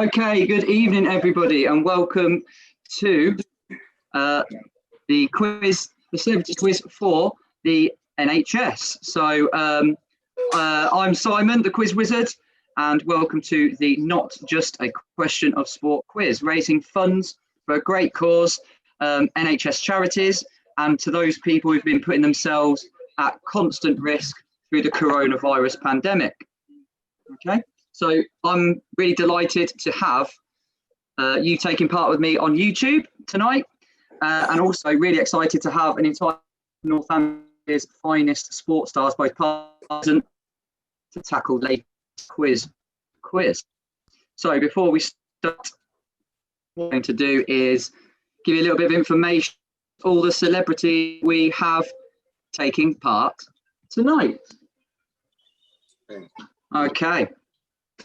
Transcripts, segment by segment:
Okay, good evening, everybody, and welcome to the quiz, the celebrity quiz for the NHS. So I'm Simon, the quiz wizard, and welcome to the Not Just a Question of Sport quiz, raising funds for a great cause, NHS Charities, and to those people who've been putting themselves at constant risk through the coronavirus pandemic. Okay. So I'm really delighted to have you taking part with me on YouTube tonight, and also really excited to have an entire Northampton's finest sports stars both present to tackle the latest quiz. So before we start, what I'm going to do is give you a little bit of information on all the celebrities we have taking part tonight. Okay.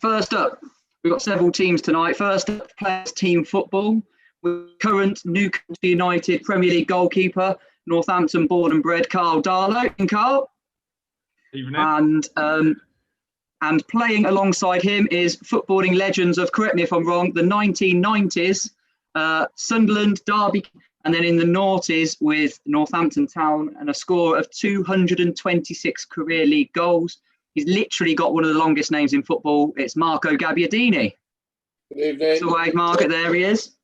First up, we've got several teams tonight. First up, players team football with current Newcastle United Premier League goalkeeper, Northampton born and bred Karl Darlow. And Karl. Evening. And playing alongside him is footballing legends of, correct me if I'm wrong, the 1990s, Sunderland, Derby, and then in the noughties with Northampton Town, and a score of 226 career league goals. He's literally got one of the longest names in football. It's Marco Gabbiadini. Good evening. So, Marco, there he is.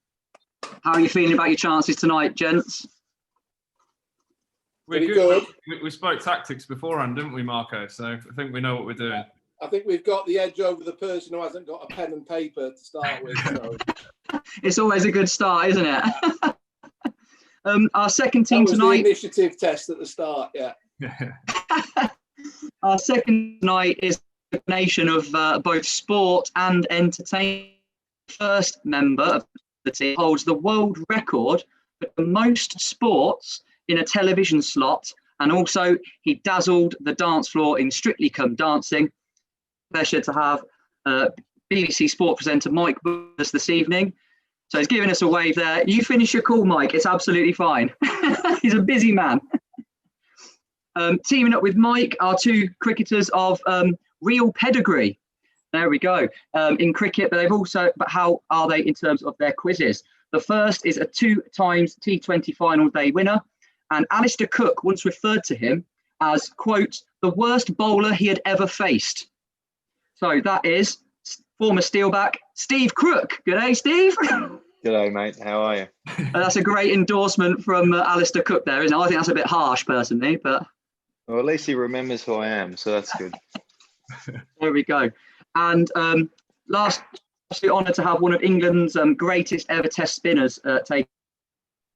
How are you feeling about your chances tonight, gents? We're good. We spoke tactics beforehand, didn't we, Marco? So I think we know what we're doing. I think we've got the edge over the person who hasn't got a pen and paper to start with. So. It's always a good start, isn't it? Our second team that was tonight. The initiative test at the start, yeah. Our second tonight is a combination of both sport and entertainment. First member of the team holds the world record for the most sports in a television slot, and also he dazzled the dance floor in Strictly Come Dancing. Pleasure to have BBC Sport presenter Mike Bushell this evening. So he's giving us a wave there. You finish your call, Mike. It's absolutely fine. He's a busy man. Teaming up with Mike are two cricketers of real pedigree. There we go. In cricket, but how are they in terms of their quizzes? The first is a 2 times T20 final day winner, and Alistair Cook once referred to him as, quote, the worst bowler he had ever faced. So that is former Steelback Steve Crook. Good day, Steve. G'day, mate. How are you? That's a great endorsement from Alistair Cook there, isn't it? I think that's a bit harsh, personally, but... Well, at least he remembers who I am, so that's good. There we go. And last, honoured to have one of England's greatest ever Test spinners take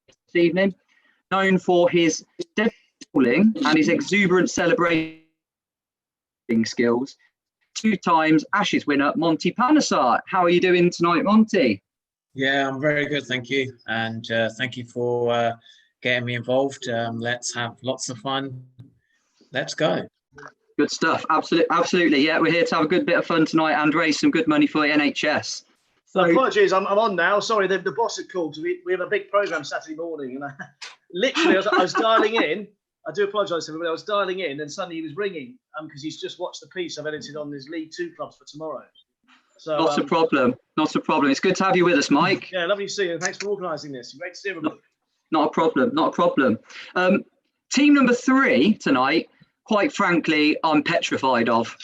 this evening, known for his bowling and his exuberant celebrating skills. 2 times Ashes winner Monty Panesar. How are you doing tonight, Monty? Yeah, I'm very good, thank you, and thank you for getting me involved. Let's have lots of fun. Let's go. Good stuff. Absolutely. Yeah, we're here to have a good bit of fun tonight and raise some good money for the NHS. So apologies, I'm on now. Sorry, the boss had called. We have a big programme Saturday morning, and I was dialing in. I do apologise to everybody. I was dialing in, and suddenly he was ringing because he's just watched the piece I've edited on his League 2 clubs for tomorrow. So not a problem. Not a problem. It's good to have you with us, Mike. Yeah, lovely to see you. And thanks for organising this. Great to see everybody. Not a problem. Not a problem. Team number 3 tonight. Quite frankly, I'm petrified of,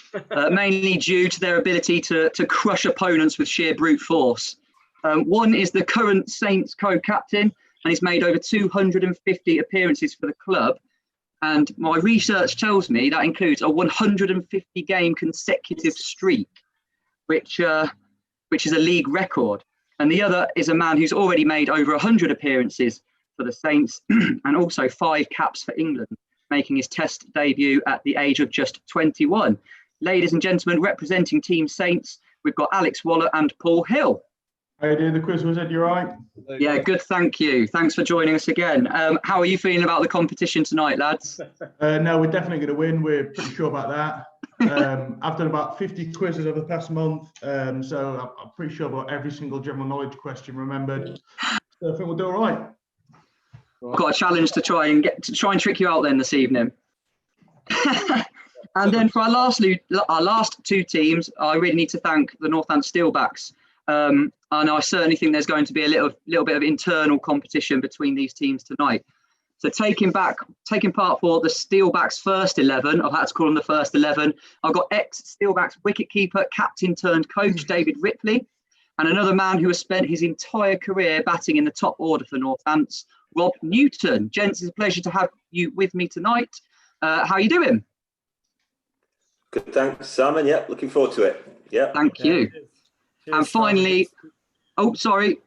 mainly due to their ability to crush opponents with sheer brute force. One is the current Saints co-captain, and he's made over 250 appearances for the club. And my research tells me that includes a 150 game consecutive streak, which is a league record. And the other is a man who's already made over 100 appearances for the Saints and also 5 caps for England, making his Test debut at the age of just 21. Ladies and gentlemen, representing Team Saints, we've got Alex Waller and Paul Hill. How you doing, the quiz wizard? You all right? Yeah, good, thank you. Thanks for joining us again. How are you feeling about the competition tonight, lads? No, we're definitely going to win. We're pretty sure about that. I've done about 50 quizzes over the past month, so I'm pretty sure about every single general knowledge question remembered. So I think we'll do all right. I've got a challenge to try and trick you out then this evening. And then for our last 2 teams, I really need to thank the Northampton Steelbacks. And I certainly think there's going to be a little bit of internal competition between these teams tonight. So taking part for the Steelbacks first 11, I've had to call them the first 11. I've got ex-Steelbacks wicketkeeper, captain turned coach, David Ripley, and another man who has spent his entire career batting in the top order for Northampton, Rob Newton. Gents, it's a pleasure to have you with me tonight. How are you doing? Good, thanks, Simon. Yeah, looking forward to it. Yeah. Thank you. Cheers, And finally, oh, sorry.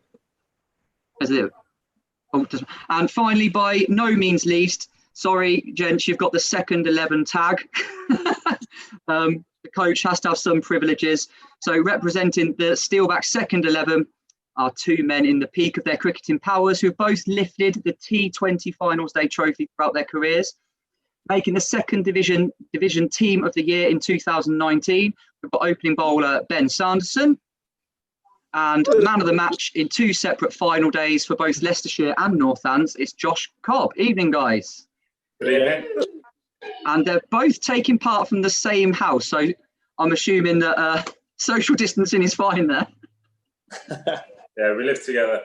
And finally, by no means least, sorry, gents, you've got the second 11 tag. The coach has to have some privileges. So representing the Steelbacks second 11 are two men in the peak of their cricketing powers who have both lifted the T20 Finals Day trophy throughout their careers, making the second division team of the year in 2019. We've got opening bowler Ben Sanderson, and man of the match in two separate final days for both Leicestershire and Northants is Josh Cobb. Evening, guys. Good evening. And they're both taking part from the same house, so I'm assuming that social distancing is fine there. Yeah, we live together.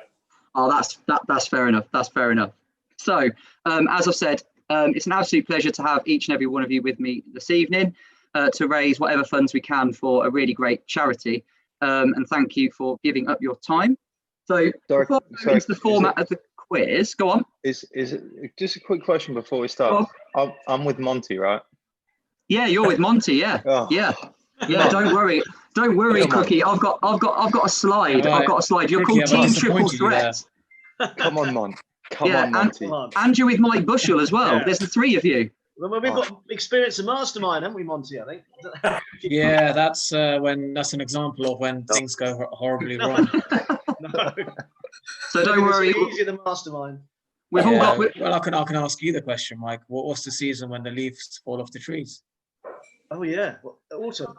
Oh, that's fair enough. That's fair enough. So, as I've said, it's an absolute pleasure to have each and every one of you with me this evening to raise whatever funds we can for a really great charity. And thank you for giving up your time. So, before we go into the format of the quiz, go on. Is it just a quick question before we start? I'm with Monty, right? Yeah, you're with Monty. Yeah, Oh. yeah. Don't worry, Cookie. I've got a slide. Right. I've got a slide. You're Cookie, called I've Team Triple disappointed you there. Threat. Come on, Mon. Come Yeah, on, Monty. And you're with Mike Bushell as well. Yeah. There's the three of you. Well, we've got experience in mastermind, haven't we, Monty? I think. Yeah, that's that's an example of when things go horribly wrong. No. So don't worry. It's easier than mastermind. We've all got. Well, I can ask you the question, Mike. What was the season when the leaves fall off the trees? Oh yeah, autumn.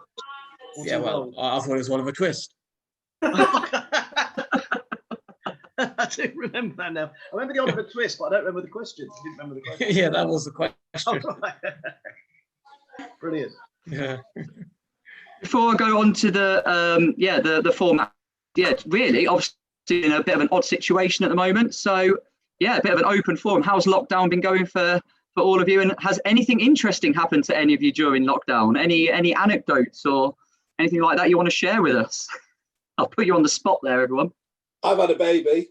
Yeah, well, I thought it was Oliver Twist. I do remember that now. I remember the Oliver Twist, but I don't remember the question. I didn't remember the question. Yeah, that was the question. Oh, right. Brilliant. Yeah. Before I go on to the format, really, obviously in a bit of an odd situation at the moment. So, yeah, a bit of an open forum. How's lockdown been going for all of you? And has anything interesting happened to any of you during lockdown? Any anecdotes or anything like that you want to share with us? I'll put you on the spot there, everyone. I've had a baby.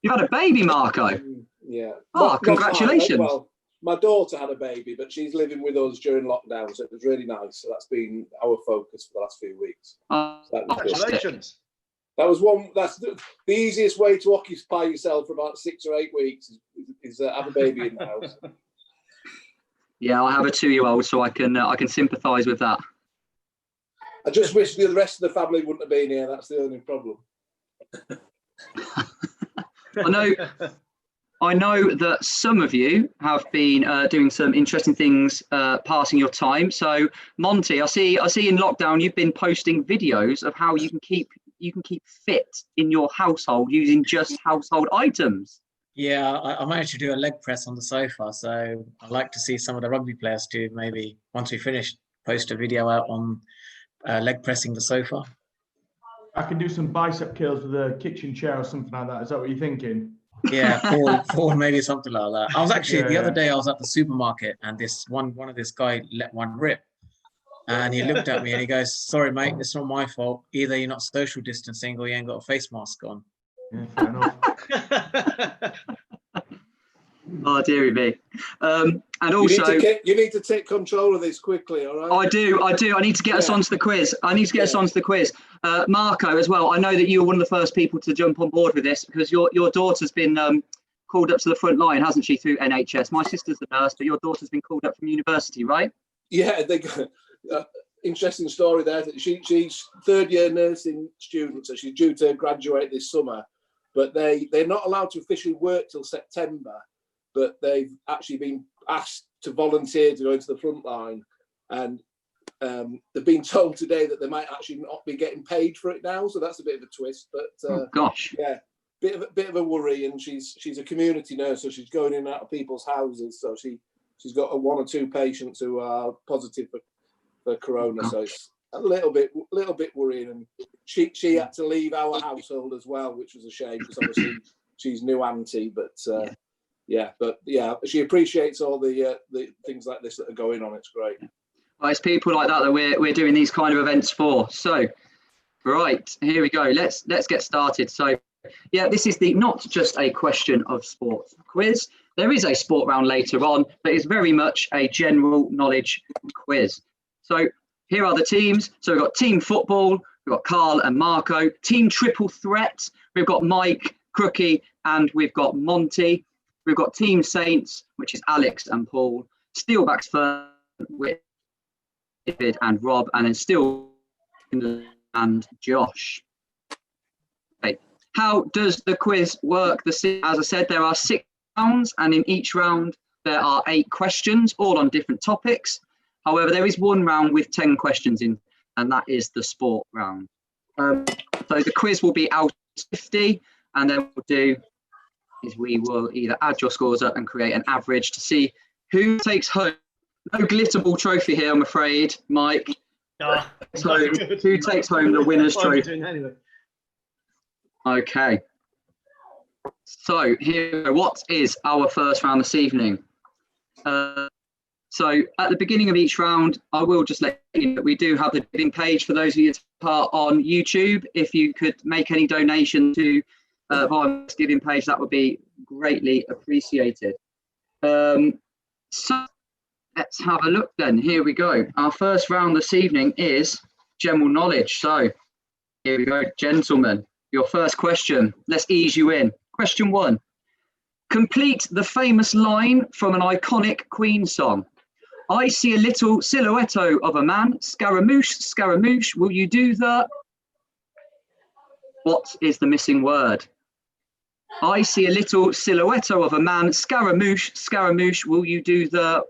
You've had a baby, Marco. Yeah. Oh, congratulations. Well, my daughter had a baby, but she's living with us during lockdown, so it was really nice. So that's been our focus for the last few weeks. Oh, So that was good. Congratulations. That was one. That's the easiest way to occupy yourself for about 6 or 8 weeks is have a baby in the house. Yeah, I have a 2-year-old, so I can sympathise with that. I just wish the rest of the family wouldn't have been here. That's the only problem. I know that some of you have been doing some interesting things, passing your time. So, Monty, I see in lockdown you've been posting videos of how you can keep fit in your household using just household items. Yeah, I managed to do a leg press on the sofa, so I'd like to see some of the rugby players do maybe once we finish post a video out on leg pressing the sofa. I can do some bicep curls with a kitchen chair or something like that. Is that what you're thinking? Yeah, four maybe something like that. I was actually the other day I was at the supermarket and this guy let one rip, and he looked at me and he goes, "Sorry, mate, it's not my fault. Either you're not social distancing or you ain't got a face mask on." Yeah, fair enough. Oh, dearie me. And also, you need to take control of this quickly, all right? I do. I need to get us onto the quiz. Marco, as well. I know that you were one of the first people to jump on board with this because your daughter's been called up to the front line, hasn't she, through NHS? My sister's a nurse, but your daughter's been called up from university, right? Yeah, they got interesting story there. She's third-year nursing student, so she's due to graduate this summer, but they're not allowed to officially work till September. But they've actually been asked to volunteer to go into the front line, and they've been told today that they might actually not be getting paid for it now. So that's a bit of a twist. But oh, gosh, yeah, bit of a worry. And she's a community nurse, so she's going in and out of people's houses. So she's got 1 or 2 patients who are positive for corona. So a little bit worrying. And she had to leave our household as well, which was a shame because obviously she's new auntie. But she appreciates all the things like this that are going on. It's great. Well, it's people like that we're doing these kind of events for. So, right, here we go. Let's get started. So, yeah, this is the not just a question of sport quiz. There is a sport round later on, but it's very much a general knowledge quiz. So here are the teams. So we've got team football, we've got Karl and Marco. Team triple threat, we've got Mike, Crookie, and we've got Monty. We've got team Saints, which is Alex and Paul. Steelbacks first with David and Rob, and then still and Josh. Okay. How does the quiz work? As I said, there are 6 rounds, and in each round there are 8 questions, all on different topics. However, there is one round with 10 questions in, and that is the sport round. So the quiz will be out of 50, and then what we'll do is we will either add your scores up and create an average to see who takes home. No glitter ball trophy here, I'm afraid, Mike. So who takes home the winner's trophy? Anyway. Okay. So here, what is our first round this evening? So at the beginning of each round, I will just let you know that we do have the giving page for those of you part on YouTube. If you could make any donation to via this giving page, that would be greatly appreciated. So let's have a look then. Here we go. Our first round this evening is general knowledge. So here we go, gentlemen. Your first question. Let's ease you in. Question 1. Complete the famous line from an iconic Queen song. I see a little silhouette of a man. Scaramouche, Scaramouche, will you do the... What is the missing word? I see a little silhouette of a man. Scaramouche, Scaramouche, will you do the...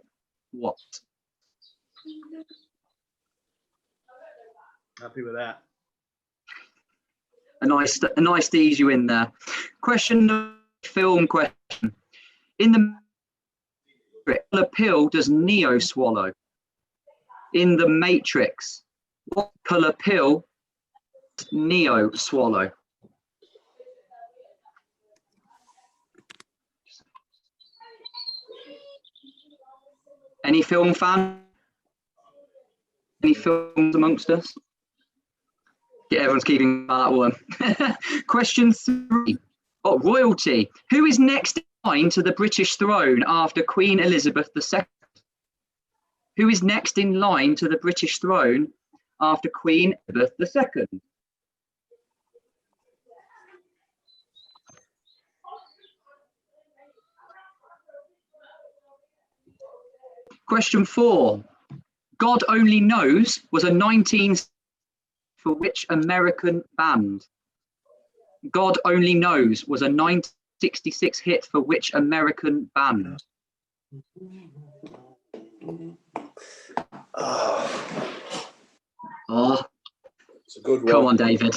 What? Happy with that. A nice to ease you in there. Question, film question. In the colour pill does Neo swallow? In the Matrix, what colour pill does Neo swallow? Any film fan? Any films amongst us? Yeah, everyone's keeping that one. Question 3. Oh, royalty. Who is next in line to the British throne after Queen Elizabeth II? Who is next in line to the British throne after Queen Elizabeth II? Question 4. God Only Knows was a 19 for which American band? God Only Knows was a 1966 hit for which American band? Oh, it's a good one. Come on, David.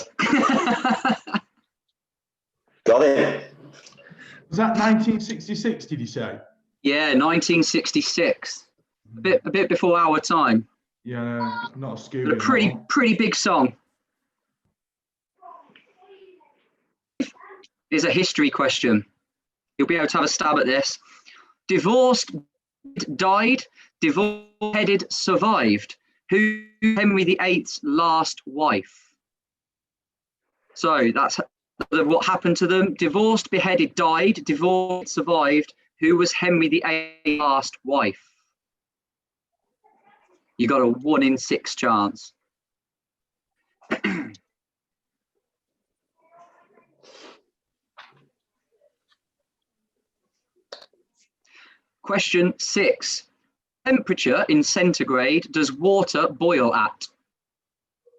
Got it. Was that 1966, did you say? Yeah, 1966. A bit before our time. Yeah, not a Scooby. But a pretty big song. Here's a history question. You'll be able to have a stab at this. Divorced, died, divorced, headed, survived. Who Henry VIII's last wife? So that's what happened to them. Divorced, beheaded, died, divorced, survived. Who was Henry VIII's last wife? You got a 1 in 6 chance. Question 6. Temperature in centigrade does water boil at?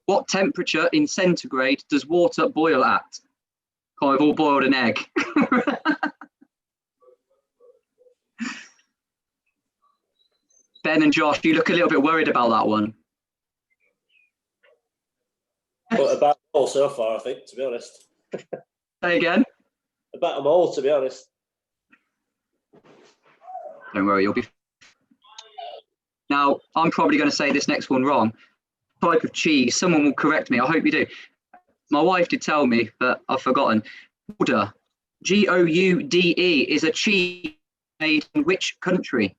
What temperature in centigrade does water boil at? Oh, I've all boiled an egg. Ben and Josh, you look a little bit worried about that one. But about them all so far, I think, to be honest. Say again? About them all, to be honest. Don't worry, you'll be... Now, I'm probably going to say this next one wrong. type of cheese. Someone will correct me. I hope you do. My wife did tell me, but I've forgotten. Gouda, Goude, is a cheese made in which country?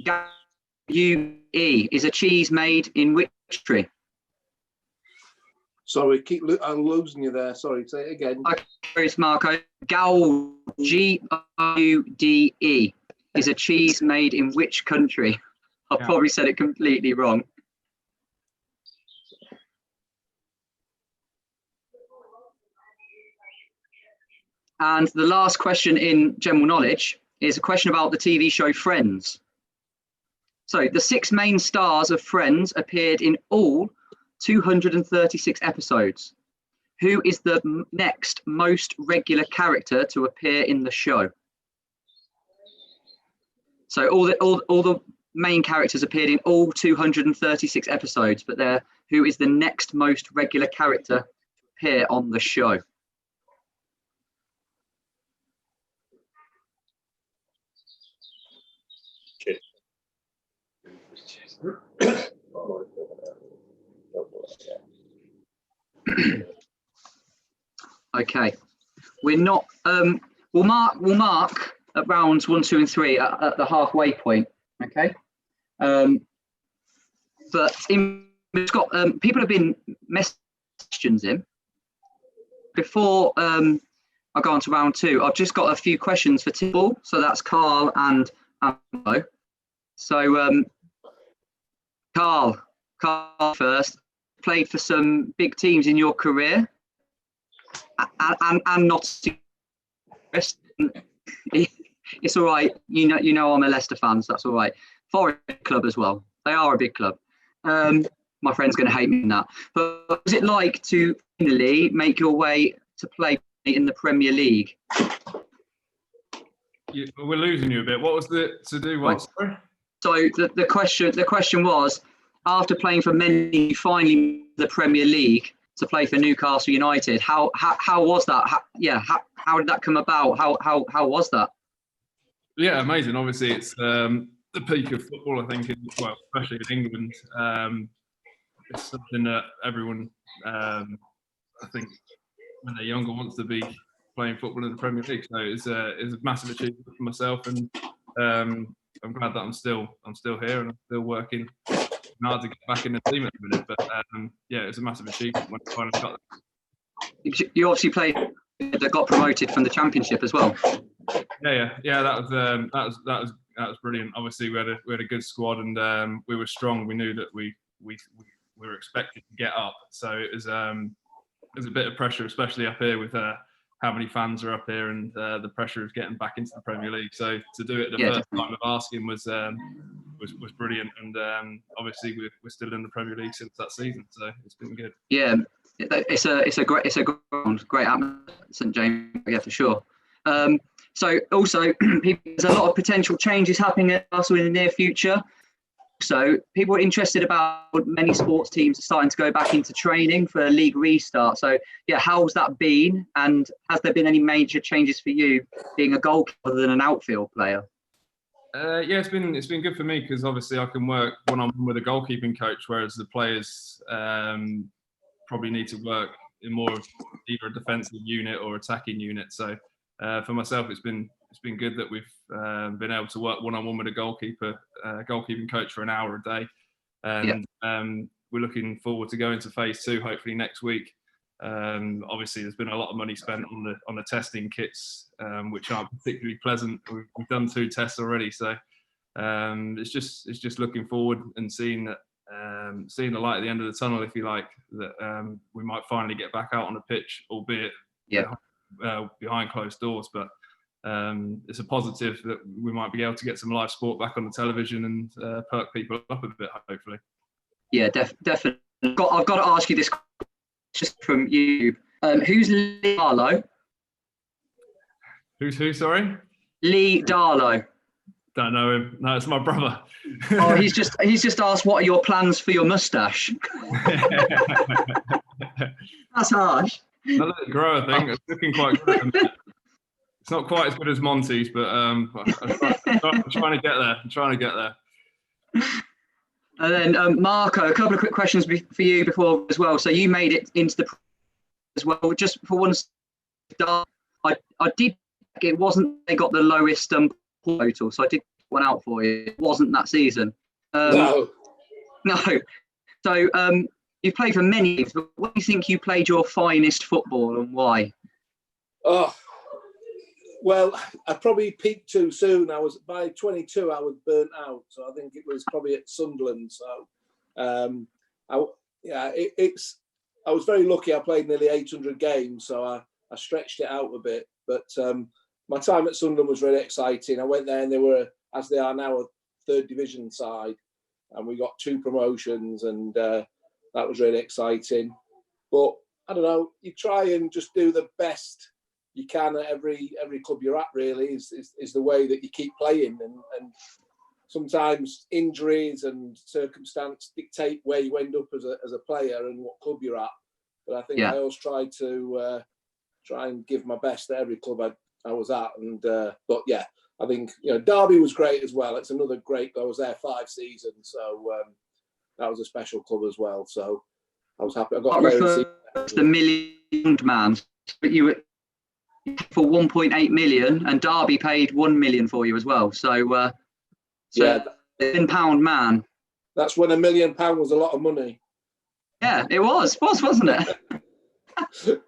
Goude is a cheese made in which country? Sorry, I'm losing you there. Sorry, say it again. Okay, it's Marco. Goude, Goude, is a cheese made in which country? I've probably said it completely wrong. And the last question in general knowledge is a question about the TV show Friends. So the 6 main stars of Friends appeared in all 236 episodes. Who is the next most regular character to appear in the show? So all the main characters appeared in all 236 episodes, but who is the next most regular character to appear on the show? Okay, we're not. We'll mark at rounds 1, 2, and 3 at the halfway point. Okay, but we've got people have been messaging questions in. Before I go on to round 2, I've just got a few questions for Tibble. So that's Karl and Ambo. So Karl first. Played for some big teams in your career, and not. It's all right. You know I'm a Leicester fan, so that's all right. Forest club as well. They are a big club. My friend's going to hate me in that. But what was it like to finally make your way to play in the Premier League? We're losing you a bit. What was the to do? What? Right. So the question was, after playing for many, finally the Premier League to play for Newcastle United. How was that? How did that come about? How was that? Yeah, amazing. Obviously, it's the peak of football. I think, especially in England, it's something that everyone, I think, when they're younger, wants to be playing football in the Premier League. So it's a massive achievement for myself, and I'm glad that I'm still here and I'm still working hard to get back in the team at the minute. But it's a massive achievement when I finally got there. You obviously played that got promoted from the Championship as well. Yeah. That was brilliant. Obviously, we had a good squad and we were strong. We knew that we were expected to get up. So it was a bit of pressure, especially up here with how many fans are up here and the pressure of getting back into the Premier League. So to do it the first time of asking was brilliant. And obviously we're still in the Premier League since that season, so it's been good. Yeah, it's a great atmosphere, St James, yeah, for sure. So also there's a lot of potential changes happening at Newcastle in the near future. So people are interested about many sports teams starting to go back into training for a league restart. So yeah, how's that been? And has there been any major changes for you being a goalkeeper other than an outfield player? It's been good for me because obviously I can work one-on-one with a goalkeeping coach, whereas the players probably need to work in more of either a defensive unit or attacking unit. So for myself, it's been good that we've been able to work one-on-one with a goalkeeping coach for an hour a day. And we're looking forward to going to phase 2, hopefully next week. Obviously, there's been a lot of money spent on the testing kits, which aren't particularly pleasant. We've done 2 tests already. So it's just looking forward and seeing the light at the end of the tunnel, if you like, that we might finally get back out on the pitch, albeit behind closed doors. But it's a positive that we might be able to get some live sport back on the television and perk people up a bit, hopefully. Yeah, definitely. I've got to ask you this just from you. Who's Lee Darlow? Who's who? Sorry. Lee Darlow. Don't know him. No, it's my brother. Oh, he's just asked, what are your plans for your moustache? That's harsh. I let it grow, I think. It's looking quite good. It's not quite as good as Monty's, but I'm trying to get there. And then Marco, a couple of quick questions for you before as well. So you made it into the as well. Just for one start, I did. It wasn't they got the lowest total, so I did one out for you. It wasn't that season. No. No. So you played for many teams, but what do you think you played your finest football and why? Oh, well, I probably peaked too soon. I was by 22, I was burnt out. So I think it was probably at Sunderland. So, I was very lucky. I played nearly 800 games, so I stretched it out a bit. But my time at Sunderland was really exciting. I went there and they were, as they are now, a third division side, and we got 2 promotions, and that was really exciting. But I don't know, you try and just do the best you can at every club you're at. Really is the way that you keep playing, and sometimes injuries and circumstance dictate where you end up as a player and what club you're at. But I think I always try and give my best at every club I was at. And but yeah, I think Derby was great as well. It's another great. I was there 5 seasons, so that was a special club as well. So I was happy. I got the million man, but you were for 1.8 million, and Derby paid 1 million for you as well. So yeah, £1 man. That's when £1 million was a lot of money. Yeah, it wasn't it?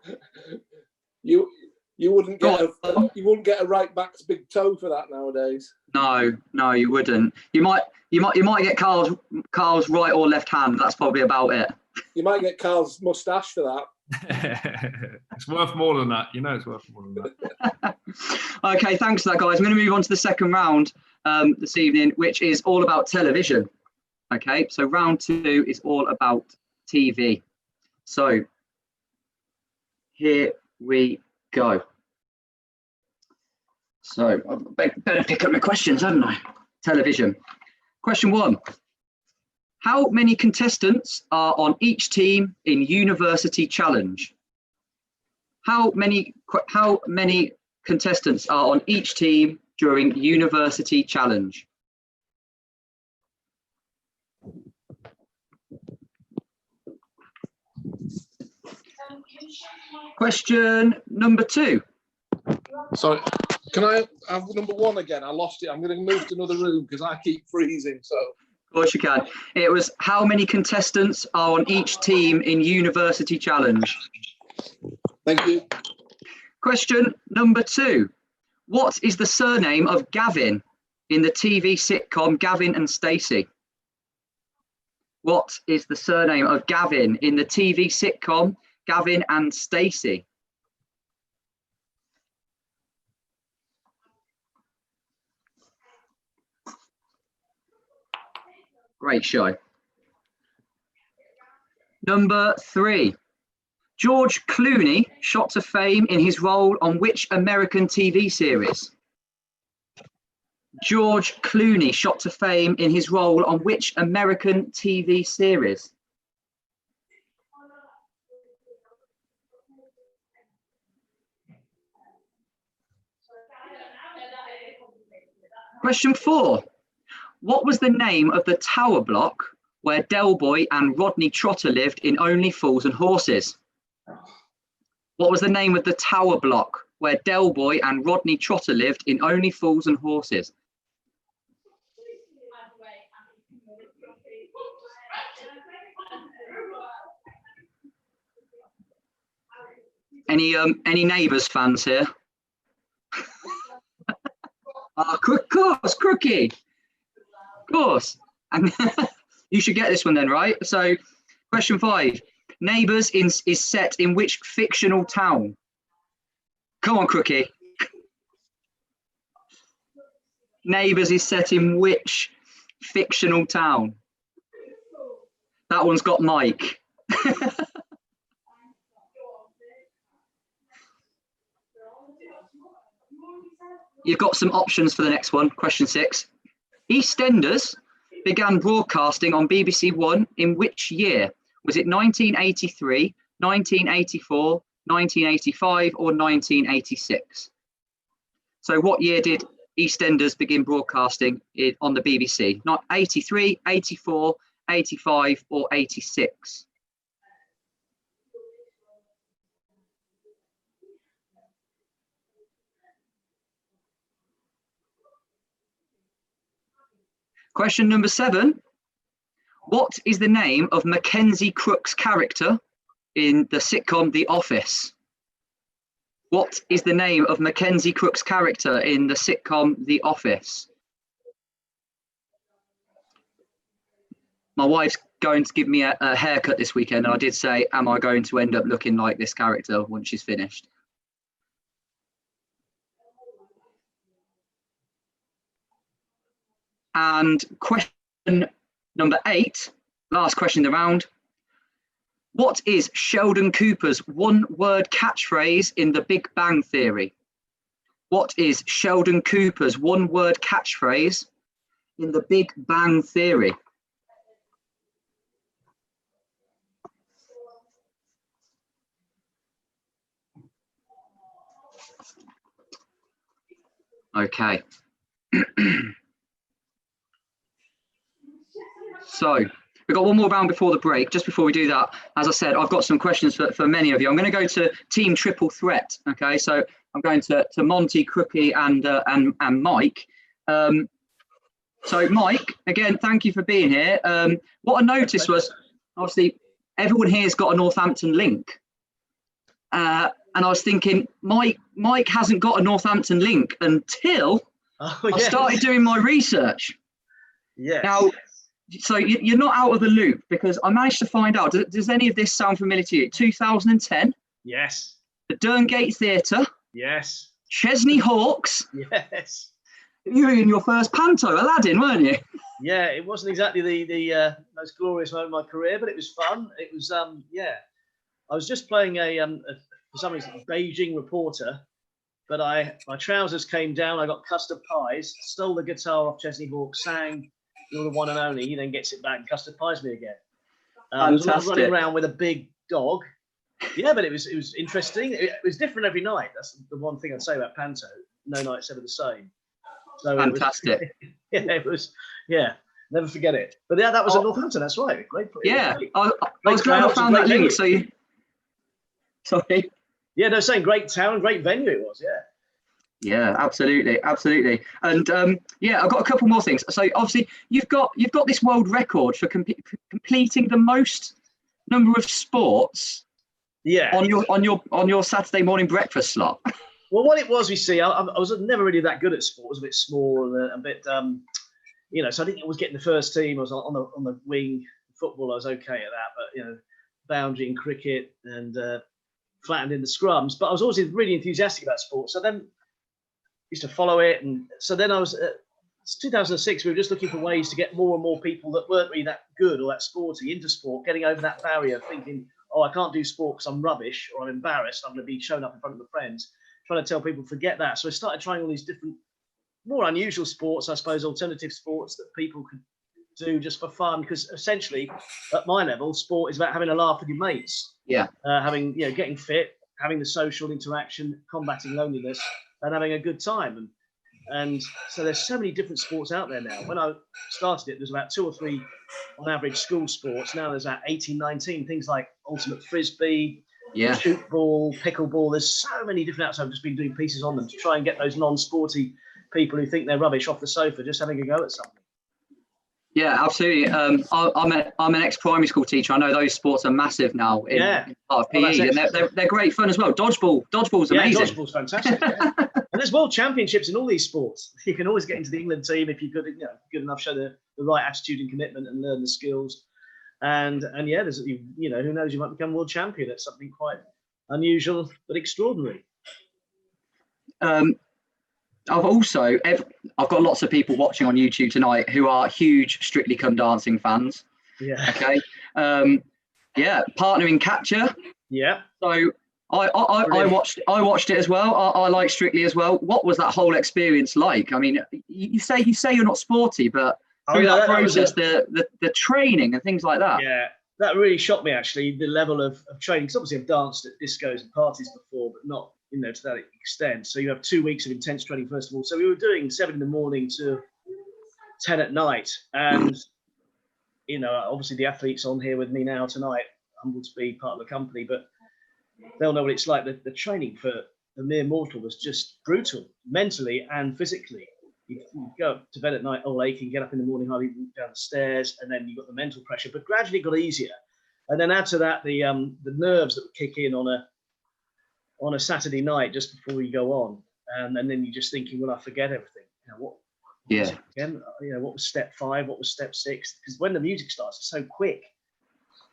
You wouldn't get a right back's big toe for that nowadays. No, you wouldn't. You might get Karl's right or left hand. That's probably about it. You might get Karl's moustache for that. It's worth more than that. It's worth more than that. Okay, thanks for that, guys. I'm going to move on to the second round this evening, which is all about television. Okay, so round 2 is all about TV. So here we go. So I better pick up my questions, haven't I? Television. Question 1. How many contestants are on each team in University Challenge? How many contestants are on each team during University Challenge? Question number 2. Sorry, can I have number 1 again? I lost it. I'm going to move to another room because I keep freezing. So. Of course you can. It was how many contestants are on each team in University Challenge? Thank you. Question number 2. What is the surname of Gavin in the TV sitcom Gavin and Stacey? What is the surname of Gavin in the TV sitcom Gavin and Stacey? Great show. Number 3. George Clooney shot to fame in his role on which American TV series? George Clooney shot to fame in his role on which American TV series? Question 4. What was the name of the tower block where Del Boy and Rodney Trotter lived in Only Fools and Horses? What was the name of the tower block where Del Boy and Rodney Trotter lived in Only Fools and Horses? Any Neighbours fans here? Of course, Crookie. Of course. And you should get this one then, right? So question 5. Neighbours is set in which fictional town? Come on, Crookie. Neighbours is set in which fictional town? That one's got Mike. You've got some options for the next one. Question 6. EastEnders began broadcasting on BBC One in which year? Was it 1983, 1984, 1985, or 1986? So what year did EastEnders begin broadcasting on the BBC? Not 83, 84, 85, or 86? Question number 7. What is the name of Mackenzie Crook's character in the sitcom The Office? What is the name of Mackenzie Crook's character in the sitcom The Office? My wife's going to give me a haircut this weekend, and I did say, am I going to end up looking like this character once she's finished? And question number 8, last question of the round. What is Sheldon Cooper's one-word catchphrase in The Big Bang Theory? What is Sheldon Cooper's one-word catchphrase in The Big Bang Theory? Okay. So we've got one more round before the break. Just before we do that, as I said, I've got some questions for many of you. I'm going to go to Team Triple Threat. Okay, so I'm going to Monty, Crookie, and Mike. So Mike, again, thank you for being here. What I noticed was, obviously, everyone here's got a Northampton link. And I was thinking, Mike hasn't got a Northampton link until I started doing my research. Yes. Now, so you're not out of the loop, because I managed to find out, does any of this sound familiar to you? 2010? Yes. The Derngate Theatre? Yes. Chesney Hawks? Yes. You were in your first panto, Aladdin, weren't you? Yeah, it wasn't exactly the most glorious moment of my career, but it was fun. It was, yeah. I was just playing for some reason, Beijing reporter, but my trousers came down, I got custard pies, stole the guitar off Chesney Hawks, sang "You're the One and Only," he then gets it back and custard pies me again. I was running around with a big dog. Yeah, but it was interesting. It was different every night. That's the one thing I'd say about panto. No night's ever the same. So fantastic. It was, yeah, never forget it. But yeah, that was at Northampton. That's right. Great. Yeah, I was glad I found that link. So you, sorry. Yeah, no, saying great town, great venue it was. Yeah. Yeah, absolutely, absolutely. And yeah, I've got a couple more things. So obviously, you've got this world record for completing the most number of sports. Yeah. On your Saturday morning breakfast slot. Well, what it was, you see, I was never really that good at sport. I was a bit small and a bit, you know, so I didn't always get in the first team. I was on the wing. Football, I was okay at that, but you know, boundary and cricket and flattened in the scrums. But I was always really enthusiastic about sport. So then used to follow it, and so then I was. It's 2006. We were just looking for ways to get more and more people that weren't really that good or that sporty into sport, getting over that barrier, thinking, oh, I can't do sport because I'm rubbish or I'm embarrassed. I'm going to be shown up in front of my friends. Trying to tell people forget that. So I started trying all these different, more unusual sports, I suppose, alternative sports that people could do just for fun. Because essentially, at my level, sport is about having a laugh with your mates. Yeah. Having, you know, getting fit, having the social interaction, combating loneliness, and having a good time. And so there's so many different sports out there now. When I started it, there's about 2 or 3 on average school sports. Now there's about 18, 19, things like ultimate frisbee, shoot ball, pickleball. There's so many different outlets. I've just been doing pieces on them to try and get those non-sporty people who think they're rubbish off the sofa, just having a go at something. Yeah, absolutely. I'm an ex-primary school teacher. I know those sports are massive now in part of PE, and they're great fun as well. Dodgeball's amazing. Yeah, dodgeball's fantastic. Yeah. And there's world championships in all these sports. You can always get into the England team if you're good enough, show the right attitude and commitment, and learn the skills. And yeah, there's, you know, who knows, you might become world champion. That's something quite unusual but extraordinary. I've got lots of people watching on YouTube tonight who are huge Strictly Come Dancing fans. Yeah. Okay. Yeah, partnering catcher. Yeah. So I watched it as well. I like Strictly as well. What was that whole experience like? I mean, you say you're not sporty, but through that process, the training and things like that. Yeah, that really shocked me actually. The level of training. Because obviously I've danced at discos and parties before, but not, you know, to that extent. So you have 2 weeks of intense training first of all. So we were doing 7 in the morning to 10 at night, and obviously the athletes on here with me now tonight, humbled to be part of the company, but they'll know what it's like. The training for the mere mortal was just brutal, mentally and physically. You go to bed at night all aching, get up in the morning, hardly walk down the stairs, and then you've got the mental pressure, but gradually it got easier. And then add to that the nerves that would kick in on a Saturday night just before you go on. And then you're just thinking, will I forget everything? What was it again? What was step 5? What was step 6? Because when the music starts, it's so quick.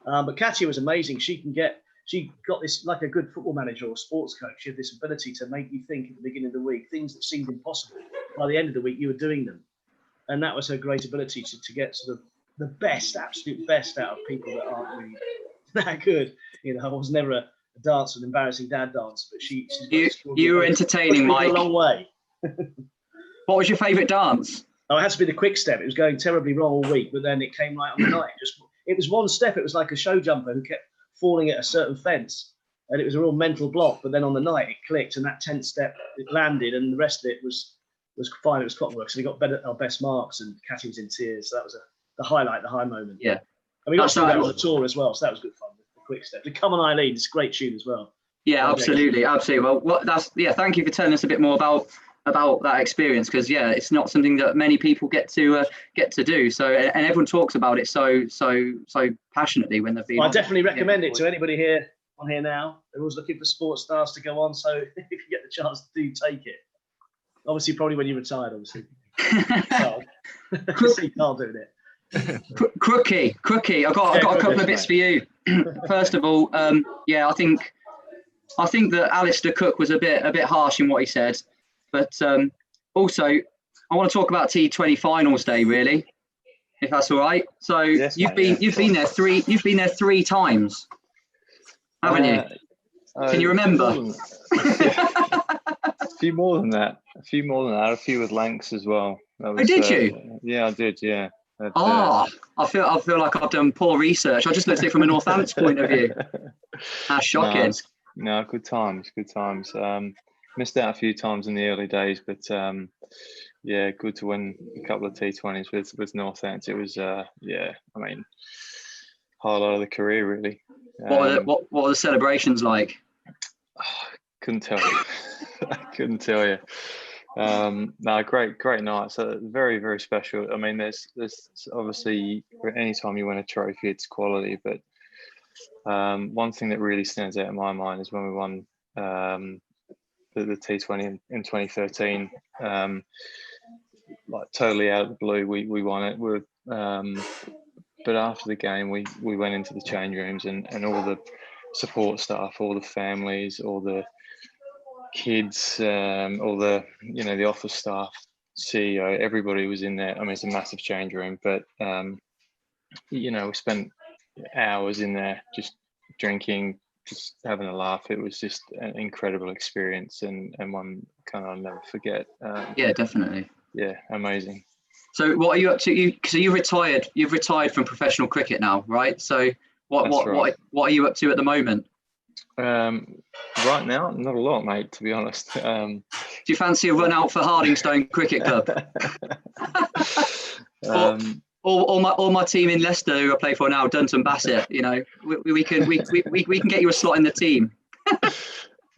But Katia was amazing. She got this, like a good football manager or sports coach, she had this ability to make you think at the beginning of the week, things that seemed impossible. By the end of the week, you were doing them. And that was her great ability to get sort of the best, absolute best out of people that aren't really that good. I was never a dancer, an embarrassing dad dancer, but you were entertaining, Mike. A long way. What was your favourite dance? Oh, it had to be the quick step. It was going terribly wrong all week, but then it came right on the night. It was one step. It was like a show jumper who kept falling at a certain fence, and it was a real mental block. But then on the night, it clicked, and that 10th step it landed, and the rest of it was fine. It was clockwork. So we got our best marks, and Katie was in tears. So that was the highlight, the high moment. Yeah, and we got to do that on the tour as well. So that was good fun. The quick step. The Come On Eileen, it's a great tune as well. Yeah, absolutely. Well, thank you for telling us a bit more about that experience, because it's not something that many people get to do. So, and everyone talks about it so passionately when they've been. I definitely recommend it to anybody here on here now. They're always looking for sports stars to go on. So if you get the chance, do take it. Obviously, probably when you're retired. Obviously, see Karl doing it. Crookie. I've got a couple of bits for you. First of all, I think that Alistair Cook was a bit harsh in what he said. But also, I want to talk about T20 finals day, really, if that's all right. So yes, you've been there 3 times, haven't you? Can you remember? A few more than that. A few with Lancs as well. Did you? Yeah, I did. Yeah. But, I feel like I've done poor research. I just looked at it from a Northampton point of view. That's shocking. No, good times. Missed out a few times in the early days, but good to win a couple of T20s with Northampton. It was highlight of the career, really. What were the celebrations like? Couldn't tell you. I couldn't tell you. No, great night. So very, very special. I mean, there's obviously any time you win a trophy, it's quality. But one thing that really stands out in my mind is when we won the T20 in 2013. Like totally out of the blue, we won it. But after the game, we went into the change rooms and all the support staff, all the families, all the kids, all the the office staff, CEO, everybody was in there. I mean, it's a massive change room, but we spent hours in there just drinking, just having a laugh. It was just an incredible experience and one kind of I'll never forget. Yeah, definitely. Yeah, amazing. So what are you up to? So you've retired from professional cricket now, right? So what are you up to at the moment? Right now, not a lot, mate, to be honest. Do you fancy a run out for Hardingstone Cricket Club? All my team in Leicester who I play for now, Dunton Bassett. We can get you a slot in the team.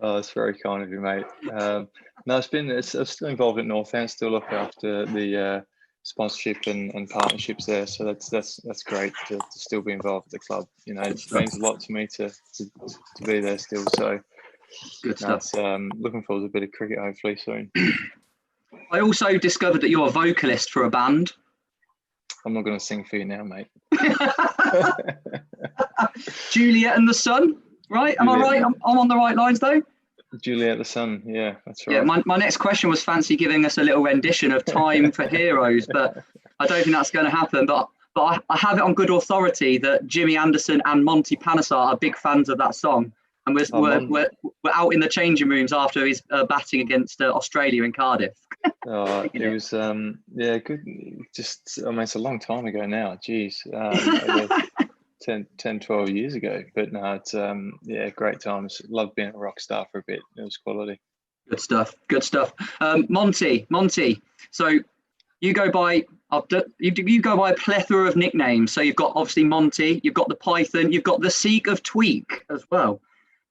Oh, that's very kind of you, mate. No, I'm still involved at Northampton. Still look after the sponsorship and partnerships there. So that's great to still be involved with the club. It means a lot to me to be there still. So good stuff. Looking forward to a bit of cricket hopefully soon. I also discovered that you're a vocalist for a band. I'm not going to sing for you now, mate. Juliet and the Sun, right? Am I right? I'm on the right lines though. Juliet the Sun, yeah, that's right. Yeah, my next question was fancy giving us a little rendition of Time for Heroes, but I don't think that's going to happen. But I have it on good authority that Jimmy Anderson and Monty Panesar are big fans of that song, and we're out in the changing rooms after his batting against Australia in Cardiff. It was good. Just it's a long time ago now. Jeez, 10, 12 years ago. But no, it's great times. Loved being a rock star for a bit. It was quality. Good stuff. Monty. So you go by you go by a plethora of nicknames. So you've got obviously Monty, you've got the Python, you've got the Seek of Tweak as well.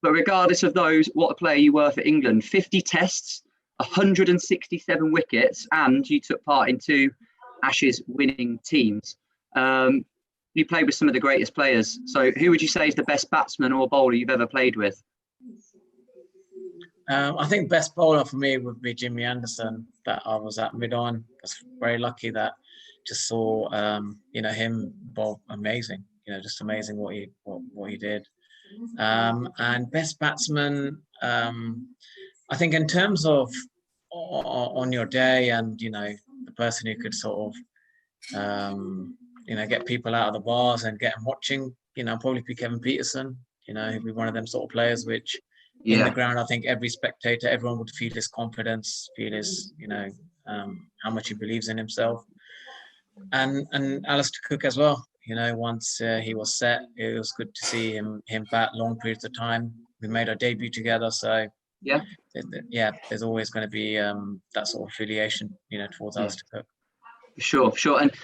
But regardless of those, what a player you were for England. 50 tests, 167 wickets, and you took part in 2 Ashes winning teams. You played with some of the greatest players. So who would you say is the best batsman or bowler you've ever played with? I think best bowler for me would be Jimmy Anderson, that I was at mid-on. I was very lucky that just saw him bowl amazing. Just amazing what he did. And best batsman, I think in terms of on your day and the person who could sort of get people out of the bars and get them watching, probably be Kevin Peterson. He'd be one of them sort of players which in the ground, I think every spectator, everyone would feel his confidence, feel his, how much he believes in himself. And Alistair Cook as well. Once he was set, it was good to see him bat long periods of time. We made our debut together, so there's always going to be that sort of affiliation, towards Alistair Cook. Sure.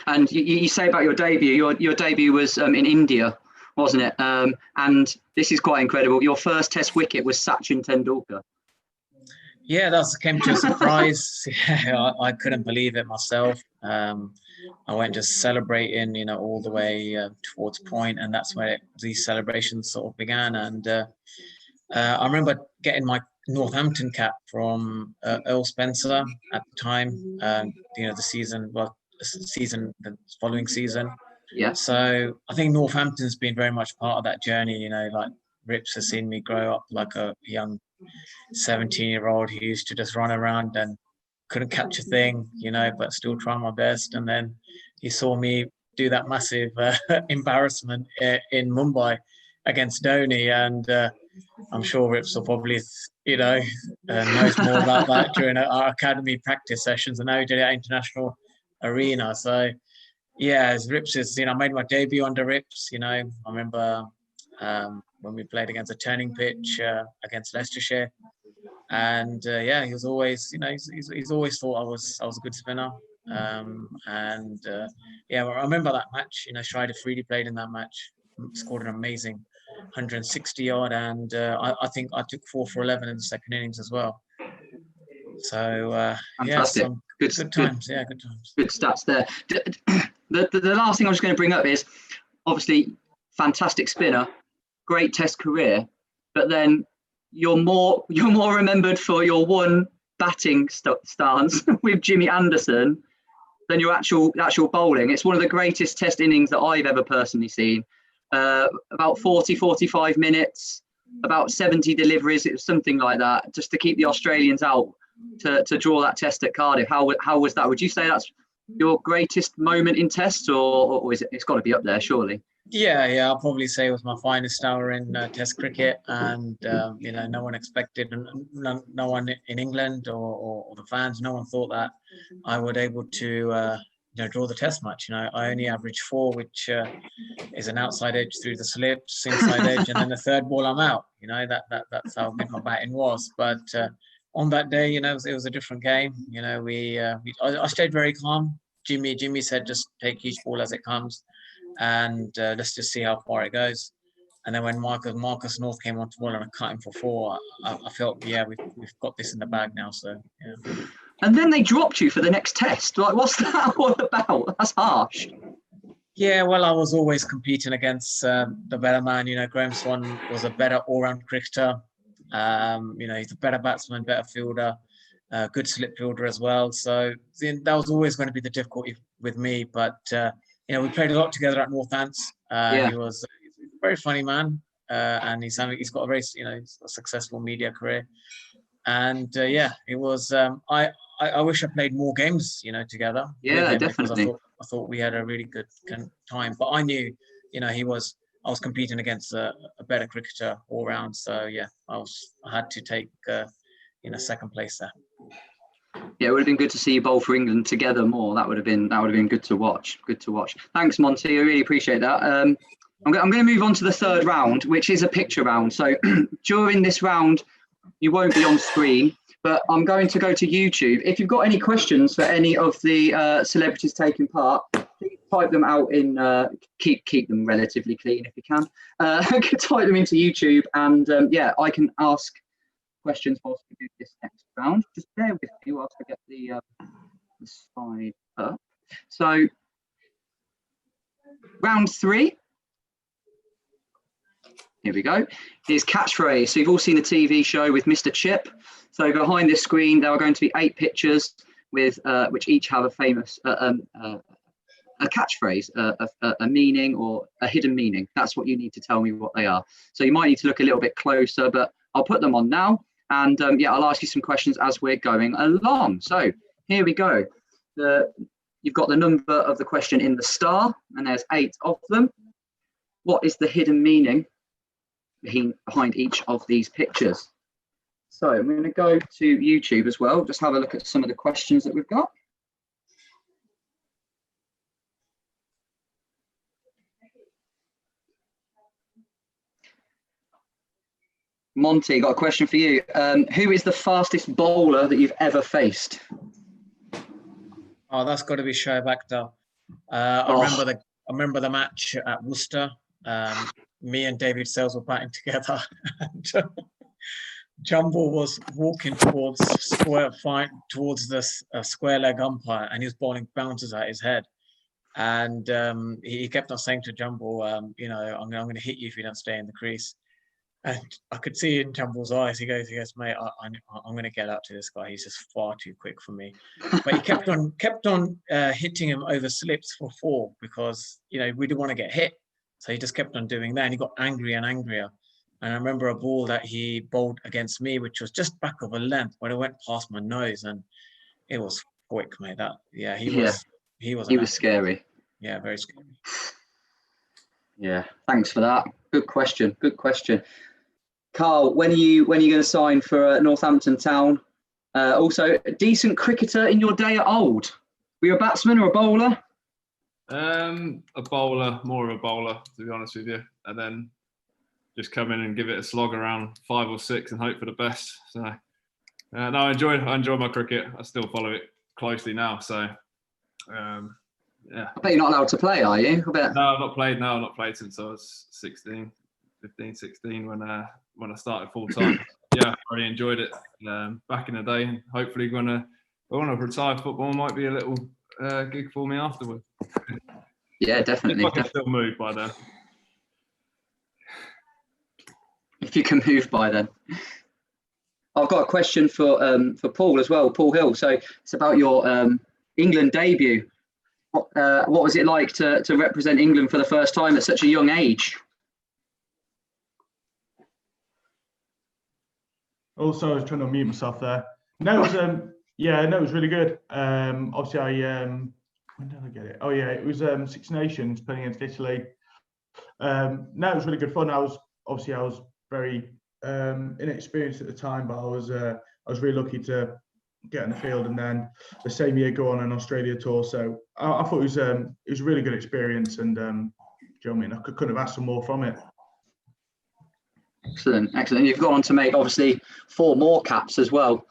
And you say about your debut. Your debut was in India, wasn't it? And this is quite incredible. Your first Test wicket was Sachin Tendulkar. Yeah, that came to a surprise. I couldn't believe it myself. I went just celebrating, all the way towards point, and that's where these celebrations sort of began. And I remember getting my Northampton cap from Earl Spencer at the time. The following season. Yeah. So I think Northampton's been very much part of that journey. Like Rips has seen me grow up like a young 17-year-old who used to just run around and couldn't catch a thing, but still try my best. And then he saw me do that massive embarrassment in Mumbai against Dhoni, and I'm sure Rips will probably, knows more about that during our academy practice sessions, and now he did it at international arena. So yeah, as Rips is, I made my debut under Rips. I remember when we played against a turning pitch against Leicestershire, and he was always, he's always thought I was a good spinner. I remember that match. Shrider Freedy played in that match, scored an amazing 160 odd, and I think I took 4 for 11 in the second innings as well. So fantastic. Good times. Yeah, good times. Good stats there. The last thing I'm just going to bring up is obviously fantastic spinner, great Test career, but then you're more remembered for your one batting stance with Jimmy Anderson than your actual bowling. It's one of the greatest Test innings that I've ever personally seen. About 40-45 minutes, about 70 deliveries. It was something like that, just to keep the Australians out to draw that Test at Cardiff. How was that? Would you say that's your greatest moment in Tests, or is it's got to be up there, surely? Yeah, I'll probably say it was my finest hour in Test cricket, and no one expected, no one in England or the fans, no one thought that I would able to draw the Test match. I only averaged 4, which is an outside edge through the slips, inside edge, and then the third ball I'm out. That's how good my batting was. But on that day, it was a different game. I stayed very calm. Jimmy said, just take each ball as it comes, and let's just see how far it goes. And then when Marcus North came onto ball and I cut him for 4, I felt, we've got this in the bag now. So yeah. And then they dropped you for the next Test. Like, what's that all about? That's harsh. Yeah, well, I was always competing against the better man. Graham Swan was a better all-round cricketer. He's a better batsman, better fielder, good slip fielder as well. So that was always going to be the difficulty with me. But we played a lot together at Northampton. He was a very funny man, and he's got a very a successful media career. And it was. I wish I played more games, together. Yeah, definitely. I thought we had a really good time, but I knew, I was competing against a better cricketer all round. So yeah, I had to take, second place there. Yeah, it would have been good to see you bowl for England together more. That would have been good to watch. Good to watch. Thanks, Monty. I really appreciate that. I'm going to move on to the third round, which is a picture round. So during this round, you won't be on screen, but I'm going to go to YouTube. If you've got any questions for any of the celebrities taking part, please type them out in, keep them relatively clean if you can. Type them into YouTube, and yeah, I can ask questions whilst we do this next round. Just bear with me whilst I get the slide up. So, round 3. Here we go. Here's catchphrase. So you've all seen the TV show with Mr. Chip. So behind this screen, there are going to be 8 pictures with which each have a famous a catchphrase, a meaning or a hidden meaning. That's what you need to tell me what they are. So you might need to look a little bit closer, but I'll put them on now. And yeah, I'll ask you some questions as we're going along. So here we go. You've got the number of the question in the star, and there's 8 of them. What is the hidden meaning behind each of these pictures? So I'm going to go to YouTube as well, just have a look at some of the questions that we've got. Monty, got a question for you. Who is the fastest bowler that you've ever faced? Oh, that's got to be Shoaib Akhtar. I remember the match at Worcester. Me and David Sells were batting together, and Jumbo was walking towards the square leg umpire, and he was bowling bouncers at his head. And he kept on saying to Jumbo, you know, I'm going to hit you if you don't stay in the crease. And I could see in Jumbo's eyes, he goes, mate, I'm going to get up to this guy. He's just far too quick for me. But he kept on hitting him over slips for 4 because, you know, we didn't want to get hit. So he just kept on doing that, and he got angrier and angrier. And I remember a ball that he bowled against me, which was just back of a length, but it went past my nose, and it was quick, mate. He was scary. Yeah, very scary. Yeah, thanks for that. Good question. Good question. Karl, when are you going to sign for Northampton Town? Also, a decent cricketer in your day at Old. Were you a batsman or a bowler? A bowler, more of a bowler, to be honest with you, and then just come in and give it a slog around 5 or 6 and hope for the best. So, no, I enjoy my cricket. I still follow it closely now. So, yeah. I bet you're not allowed to play, are you? No, I've not played. No, I've not played since I was 16 when I started full time. Yeah, I really enjoyed it back in the day, and hopefully when I retire football, might be a little gig for me afterwards. Yeah, definitely. If I can still move by then. If you can move by then. I've got a question for Paul as well, Paul Hill. So it's about your England debut. What was it like to represent England for the first time at such a young age? Also, I was trying to mute myself there. No, it was it was really good. Obviously, when did I get it? Oh yeah, it was 6 Nations playing against Italy. No, it was really good fun. I was very inexperienced at the time, but I was really lucky to get in the field, and then the same year go on an Australia tour. So I thought it was a really good experience, and do you know what I mean? I couldn't have asked for more from it. Excellent. You've gone on to make obviously 4 more caps as well.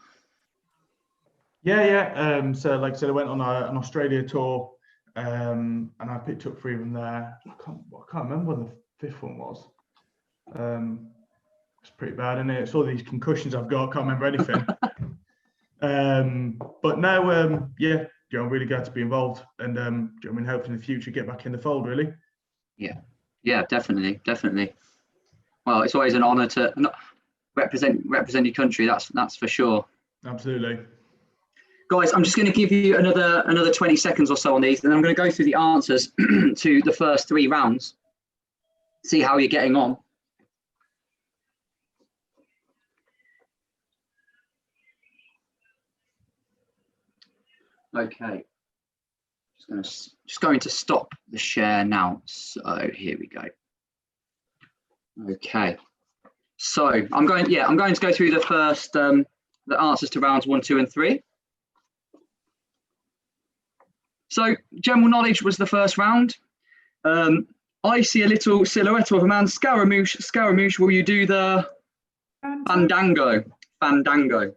Yeah. So like I said, I went on an Australia tour, and I picked up 3 of them there. I can't remember when the 5th one was. It's pretty bad, isn't it? It's all these concussions I've got. I can't remember anything. But now, I'm really glad to be involved, and hope in the future get back in the fold. Really. Yeah, definitely. Well, it's always an honour to represent your country. That's for sure. Absolutely. Guys, I'm just going to give you another 20 seconds or so on these, and then I'm going to go through the answers to the first 3 rounds. See how you're getting on. Okay. Just going to stop the share now. So here we go. Okay. So I'm going to go through the first the answers to rounds 1, 2, and 3. So general knowledge was the first round. I see a little silhouette of a man. Scaramouche, will you do the fandango? Fandango.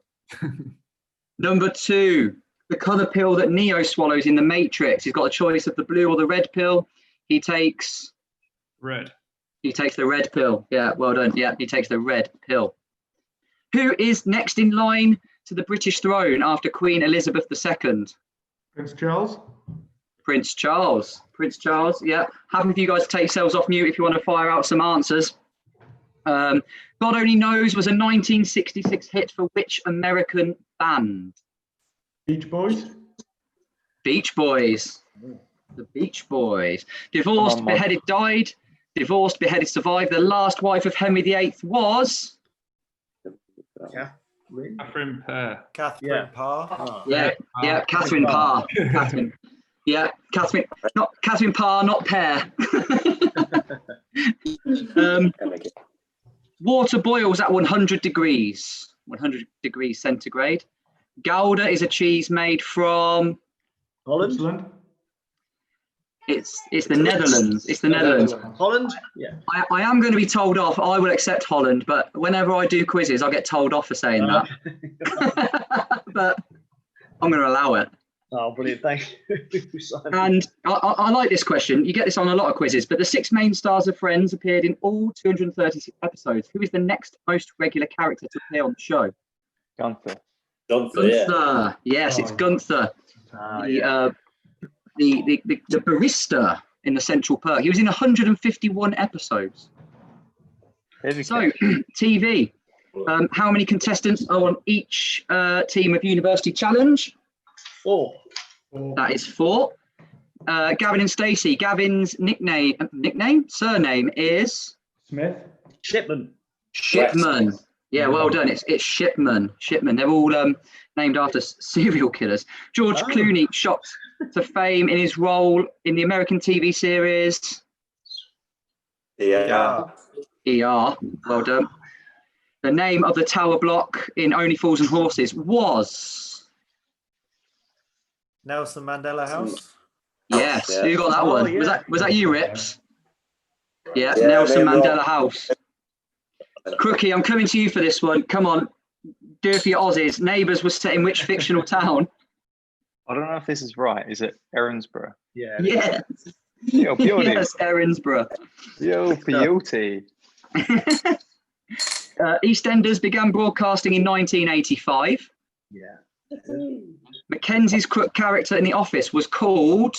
Number 2, the colour pill that Neo swallows in The Matrix. He's got a choice of the blue or the red pill. He takes... Red. He takes the red pill. Yeah, well done. Yeah, he takes the red pill. Who is next in line to the British throne after Queen Elizabeth II? Prince Charles. Prince Charles. Prince Charles, yeah. Happy for you guys to take yourselves off mute if you want to fire out some answers. God Only Knows was a 1966 hit for which American band? Beach Boys. Beach Boys. The Beach Boys. Divorced, beheaded, died. Divorced, beheaded, survived. The last wife of Henry VIII was... Catherine Parr. Catherine Parr. Yeah, Catherine Parr. Catherine. Yeah, Catherine Parr, not Pear. Water boils at 100 degrees. 100 degrees centigrade. Gouda is a cheese made from Holland. It's the Netherlands. It's the Netherlands. Holland. Yeah. I am going to be told off. I will accept Holland, but whenever I do quizzes, I get told off for saying that. But I'm going to allow it. Oh, brilliant! Thank you, Simon. And I like this question. You get this on a lot of quizzes, but the 6 main stars of Friends appeared in all 236 episodes. Who is the next most regular character to appear on the show? Gunther. Gunther, yeah. Gunther. Yes, it's Gunther. The barista in the Central Perk. He was in 151 episodes. So, TV. How many contestants are on each team of University Challenge? 4. That is 4. Gavin and Stacey. Gavin's surname is Smith. Shipman. Yeah, well done. It's Shipman. They're all named after serial killers. George Clooney shot to fame in his role in the American TV series ER. Well done. The name of the tower block in Only Fools and Horses was... Nelson Mandela House. Yes, Yeah. who got that one? Yeah. Was that you, Rips? Yeah, Yeah, Nelson me and Mandela Rob. House. Crookie, I'm coming to you for this one. Come on, do it for your Aussies. Neighbours was set in which fictional town? I don't know if this is right. Is it Erinsborough? Yeah. Yes. Yo, beauty. Yes, Erinsborough. Yo, beauty. EastEnders began broadcasting in 1985. Yeah. Mackenzie's crook character in The Office was called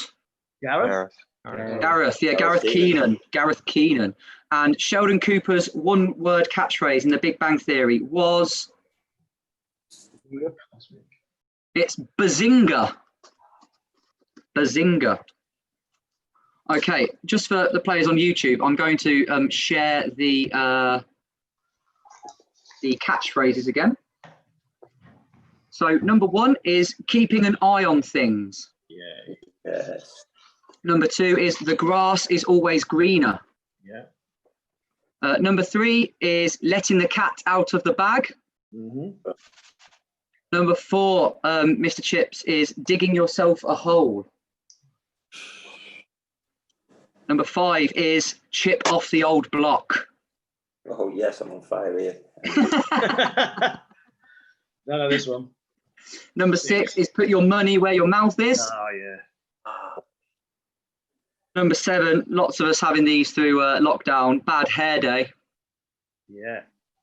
Gareth. Gareth. Yeah, Gareth Keenan. Gareth Keenan. And Sheldon Cooper's one-word catchphrase in The Big Bang Theory was... It's Bazinga. Bazinga. Okay, just for the players on YouTube, I'm going to share the catchphrases again. So number 1 is keeping an eye on things. Yeah. Yes. Number 2 is the grass is always greener. Yeah. Number 3 is letting the cat out of the bag. Mm-hmm. Number 4, Mr. Chips, is digging yourself a hole. Number 5 is chip off the old block. Oh yes, I'm on fire here. No, this one. Number 6 is put your money where your mouth is. Oh, yeah. Number 7, lots of us having these through lockdown, bad hair day. Yeah.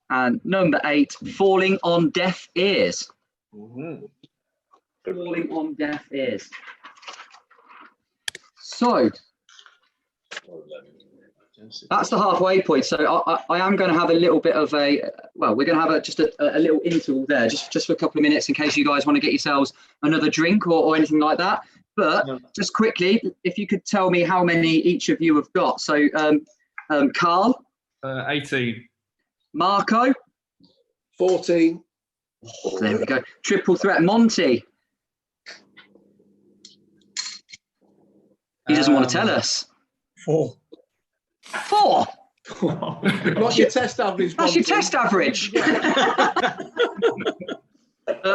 And number 8, falling on deaf ears. Mm-hmm. Falling on deaf ears. So that's the halfway point. So I am going to have a little bit of we're going to have just a little interval there, just for a couple of minutes in case you guys want to get yourselves another drink or anything like that. But just quickly, if you could tell me how many each of you have got. So Karl. 18. Marco. 14. Oh, there we go. Triple threat. Monty. He doesn't want to tell us. 4. 4. What's your test average? That's your test average.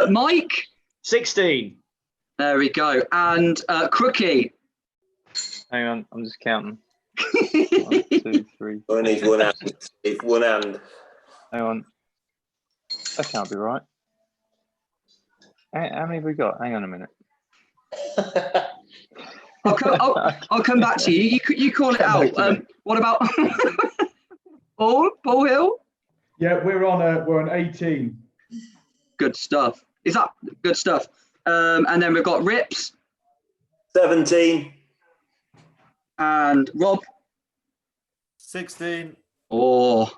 Mike. 16. There we go. And Crookie. Hang on, I'm just counting. 1, 2, 3. Only needs one hand. It's one hand. Hang on. That can't be right. How many have we got? Hang on a minute. I'll come back to you. You call it out. What about Paul Hill? Yeah, we're on 18. Good stuff. Is that good stuff? And then we've got Rips 17. and Rob 16. Oh,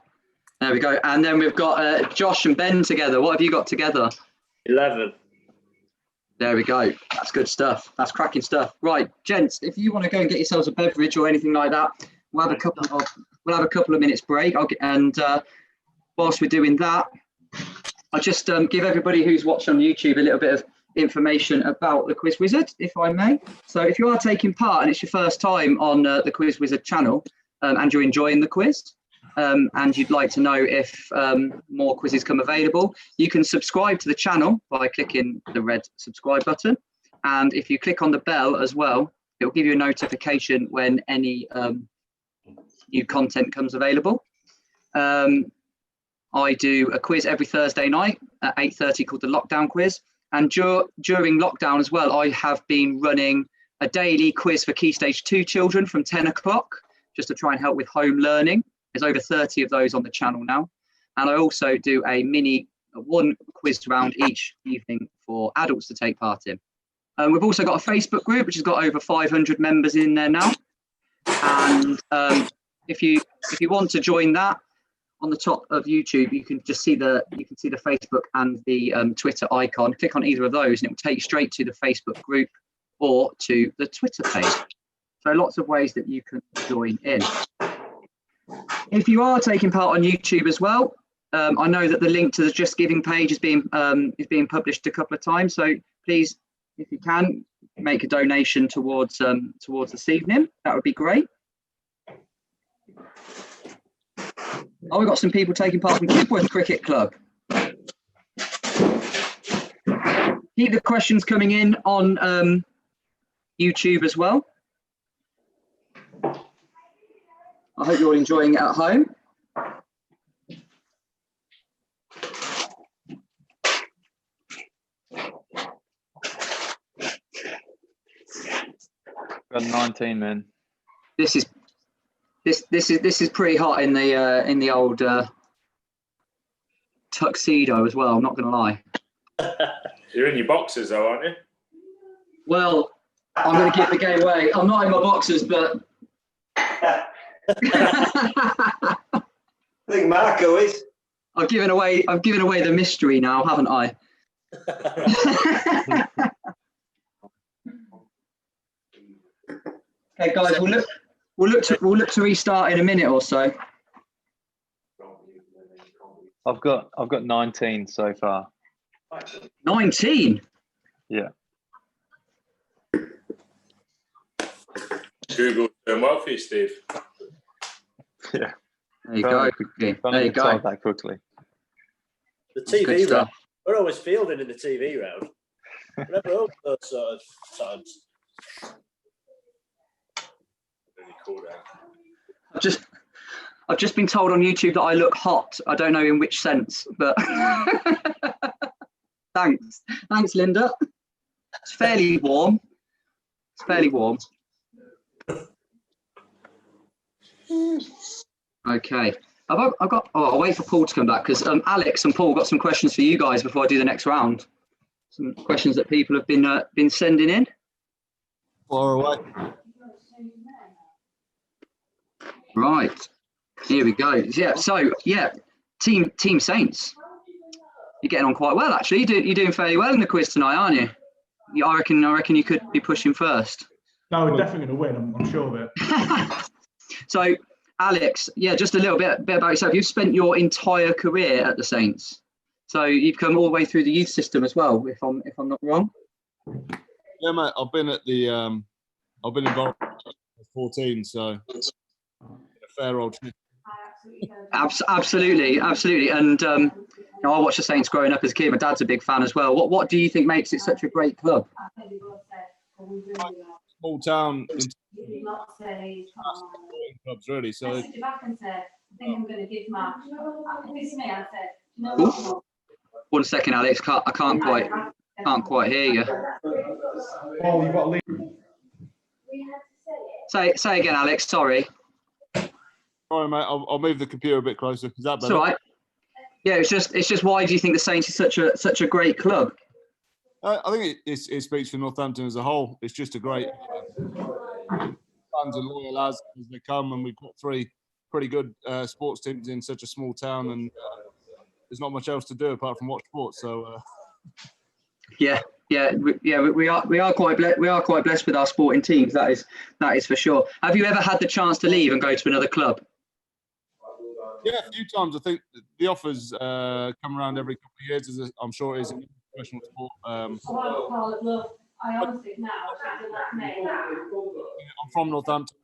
there we go. And then we've got Josh and Ben together. What have you got together? 11. There we go. That's good stuff. That's cracking stuff. Right, gents, if you want to go and get yourselves a beverage or anything like that, we'll have a couple of minutes break. Whilst we're doing that, I'll just give everybody who's watching on YouTube a little bit of information about the Quiz Wizard, if I may. So if you are taking part and it's your first time on the Quiz Wizard channel and you're enjoying the quiz and you'd like to know if more quizzes come available, you can subscribe to the channel by clicking the red subscribe button. And if you click on the bell as well, it will give you a notification when any new content comes available. I do a quiz every Thursday night at 8:30 called the Lockdown Quiz. And during lockdown as well, I have been running a daily quiz for Key Stage 2 children from 10 o'clock, just to try and help with home learning. There's over 30 of those on the channel now. And I also do a one quiz round each evening for adults to take part in. We've also got a Facebook group, which has got over 500 members in there now. And if you want to join that, on the top of YouTube, you can just see the Facebook and the Twitter icon. Click on either of those, and it will take you straight to the Facebook group or to the Twitter page. So lots of ways that you can join in. If you are taking part on YouTube as well, I know that the link to the Just Giving page is being published a couple of times. So please, if you can, make a donation towards this evening. That would be great. Oh, we've got some people taking part from Kipworth Cricket Club. Keep the questions coming in on YouTube as well. I hope you're all enjoying it at home. Got 19 men. This is pretty hot in the old tuxedo as well. I'm not going to lie. You're in your boxers, though, aren't you? Well, I'm going to give the game away. I'm not in my boxers, but I think Marco is. I've given away the mystery now, haven't I? Okay, guys, we'll look to restart in a minute or so. I've got 19 so far. 19? Yeah. Google's doing well for you, Steve. Yeah. There you go. There you go. That quickly. The TV round. We're always fielding in the TV round. Never opened those sort of times. Really cool, I've just been told on YouTube that I look hot. I don't know in which sense, but thanks, Linda. It's fairly warm. Okay. I'll wait for Paul to come back because Alex and Paul got some questions for you guys before I do the next round. Some questions that people have been sending in. Far away. Right. Here we go. Yeah. So yeah, Team Saints. You're getting on quite well actually. You're doing fairly well in the quiz tonight, aren't you? I reckon you could be pushing first. No, we're definitely going to win. I'm sure of it. So, Alex, yeah, just a little bit about yourself. You've spent your entire career at the Saints, so you've come all the way through the youth system as well. If I'm not wrong. Yeah, mate. I've been involved at 14, so a fair old. Absolutely, and I watched the Saints growing up as a kid. My dad's a big fan as well. What do you think makes it such a great club? Small town clubs, really. So 1 second, Alex. I can't quite hear you. Paul, you've got to leave. Say again, Alex. Sorry. Sorry, mate. I'll move the computer a bit closer. Is that better? It's all right. Yeah, it's just why do you think the Saints is such a great club? I think it speaks for Northampton as a whole. It's just a great fans and loyal as they come, and we've got 3 pretty good sports teams in such a small town, and there's not much else to do apart from watch sports. So. We are quite blessed with our sporting teams. That is for sure. Have you ever had the chance to leave and go to another club? Yeah, a few times. I think the offers come around every couple of years, as I'm sure it is in professional sport. I'm from Northampton.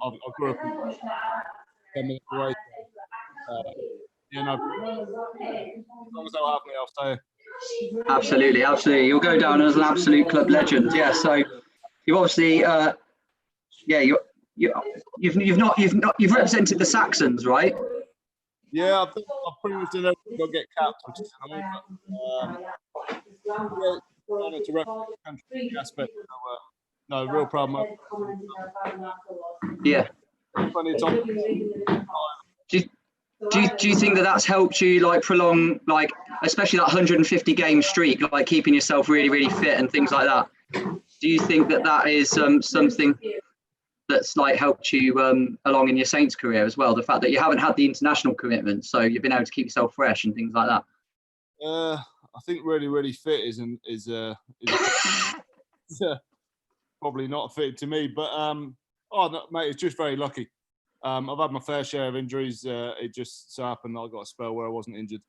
I grew up 10 minutes away. As long as they'll have me, I'll stay. Absolutely. You'll go down as an absolute club legend. Yeah. So you've obviously, you've represented the Saxons, right? Yeah, I've pretty much done everything. Got to get capped, which is annoying. To represent the country aspect. No, real problem. Yeah. Plenty of time. Do you think that that's helped you like prolong, like especially that 150 game streak, like keeping yourself really, really fit and things like that? Do you think that is something that's like helped you along in your Saints career as well? The fact that you haven't had the international commitment, so you've been able to keep yourself fresh and things like that. I think really, really fit is probably not fitted to me, but mate, it's just very lucky. I've had my fair share of injuries. It just so happened that I got a spell where I wasn't injured.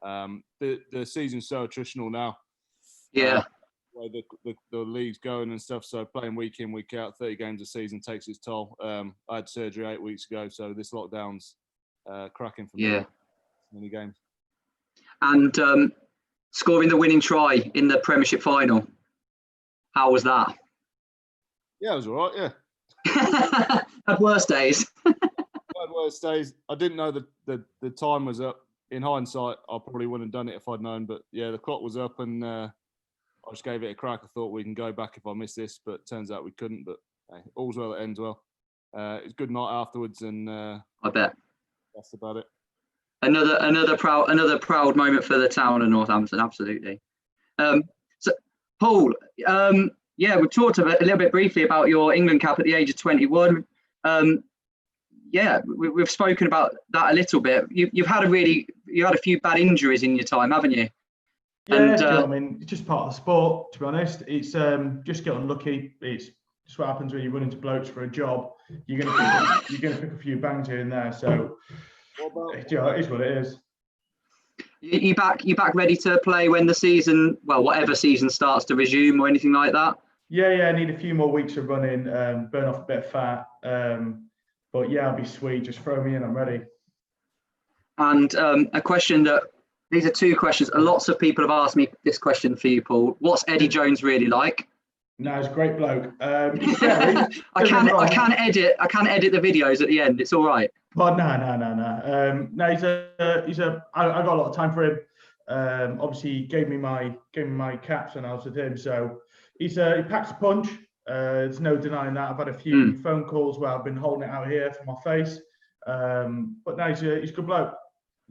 The season's so attritional now. Yeah. Way the league's going and stuff. So playing week in, week out, 30 games a season takes its toll. I had surgery 8 weeks ago, so this lockdown's cracking for me. Yeah. Many games. And scoring the winning try in the Premiership final. How was that? Yeah, it was all right. Yeah. Had worse days. Had worse days. I didn't know the time was up. In hindsight, I probably wouldn't have done it if I'd known. But yeah, the clock was up, and I just gave it a crack. I thought we can go back if I miss this, but turns out we couldn't. But hey, all's well that ends well. It's a good night afterwards, and I bet that's about it. Another proud moment for the town of Northampton. Absolutely. So, Paul. Yeah, we talked a little bit briefly about your England cap at the age of 21. We've spoken about that a little bit. You've had a few bad injuries in your time, haven't you? Yeah, I mean, it's just part of the sport. To be honest, it's just get unlucky. It's just what happens when you run into blokes for a job. You're gonna pick a few bangs here and there. So, it is what it is. You back ready to play when the season, well, whatever season starts to resume or anything like that? Yeah, I need a few more weeks of running, burn off a bit of fat. But yeah, I'll be sweet. Just throw me in, I'm ready. And a question these are 2 questions. Lots of people have asked me this question for you, Paul. What's Eddie Jones really like? No, he's a great bloke. I can edit the videos at the end. It's all right. But no. No, I got a lot of time for him. Obviously, he gave me my caps when I was with him. So he packs a punch. There's no denying that. I've had a few phone calls where I've been holding it out here for my face. But no, he's a good bloke.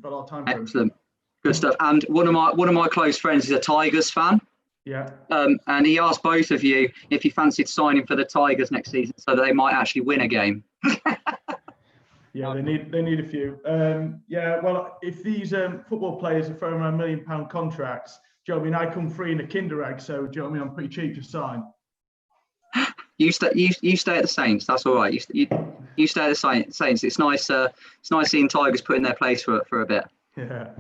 Got a lot of time for him. Excellent. Good stuff. And one of my close friends is a Tigers fan. Yeah. And he asked both of you if you fancied signing for the Tigers next season so that they might actually win a game. Yeah, they need a few. Well, if these football players are throwing around £1 million contracts, do you know what I mean? I come free in a Kinder egg, so do you know what I mean? I'm pretty cheap to sign. You stay at the Saints. That's all right. You stay at the Saints. It's nice. It's nice seeing Tigers put in their place for a bit. Yeah.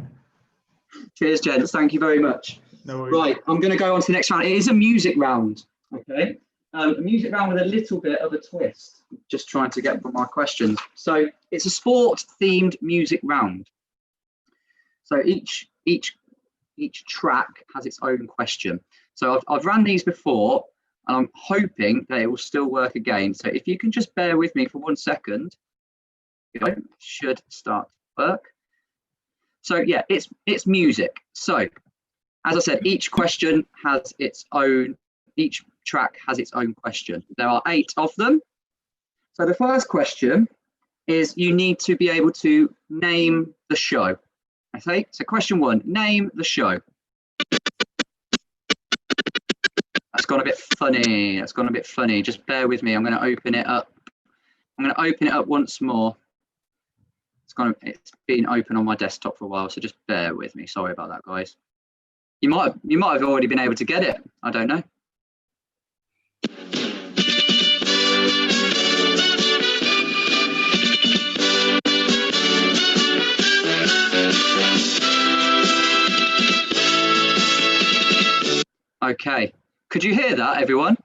Cheers, gents. Thank you very much. No worries. Right, I'm going to go on to the next round. It is a music round. Okay. A music round with a little bit of a twist. Just trying to get my questions. So it's a sport-themed music round. So each track has its own question. So I've ran these before, and I'm hoping that it will still work again. So if you can just bear with me for 1 second, it should start to work. So yeah, it's music. So as I said, each track has its own question. There are 8 of them. So the first question is you need to be able to name the show. Okay, so question 1, name the show. That's gone a bit funny. That's gone a bit funny. Just bear with me. I'm going to open it up. I'm going to open it up once more. It's been open on my desktop for a while, so just bear with me. Sorry about that, guys. You might have already been able to get it. I don't know. Okay. Could you hear that, everyone?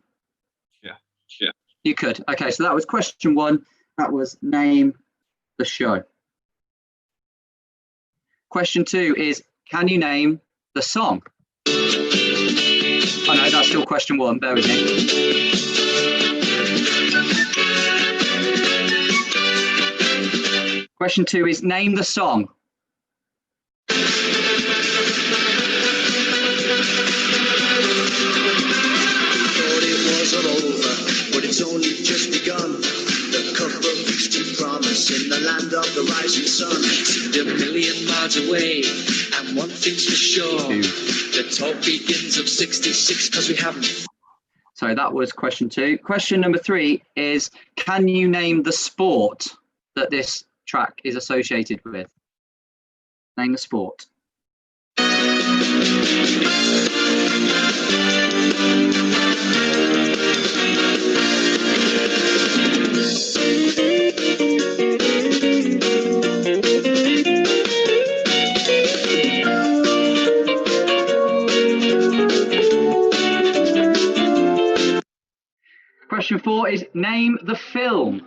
Yeah. You could. Okay, so that was question 1. That was name the show. Question 2 is, can you name the song? Oh no, that's still question 1. Bear with me. Question 2 is, name the song. But it's only just begun. The cup of feasting promise in the land of the rising sun seemed a million miles away, and one thing's for sure, the talk begins of 66 because we haven't. So that was question 2. Question number 3 is, can you name the sport that this track is associated with? Name the sport. Question 4 is, name the film.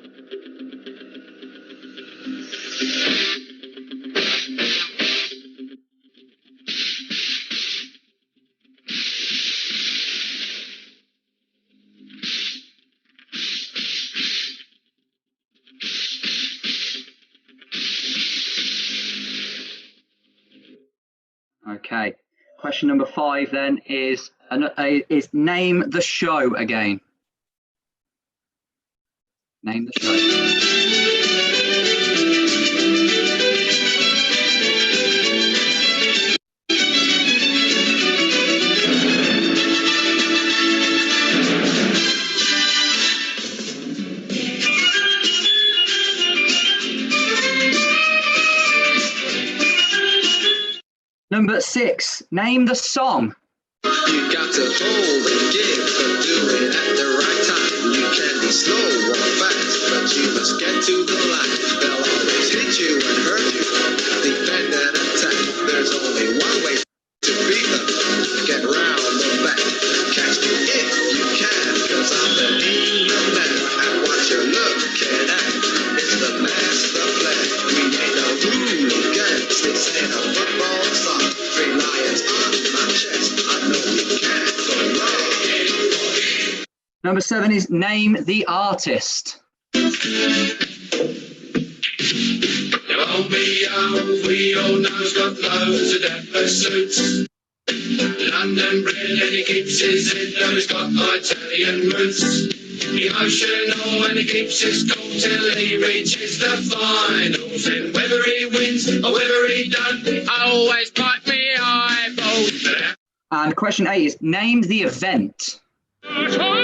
Okay. Question number 5 then is name the show again. Name the show. Number 6, name the song. You got to hold and give, but do it at the right time. You can be slow or fast, but you must get to the line. They'll always hit you and hurt you, defend and attack. There's only one way to beat them. Get round the back, catch me if you can, cause I'm the kingdom now. And what you're looking at is the master plan. We ain't no hooligans, this ain't a football song. 3 lions on my chest, I know you can't go wrong. Number 7 is name the artist. We all know he's got loads of dapper suits. London bred and he keeps his head low, he's got Italian roots. Emotional and he keeps his cool till he reaches the finals. And whether he wins or whether he don't, always bite me eyeballs. And question 8 is name the event. Oh.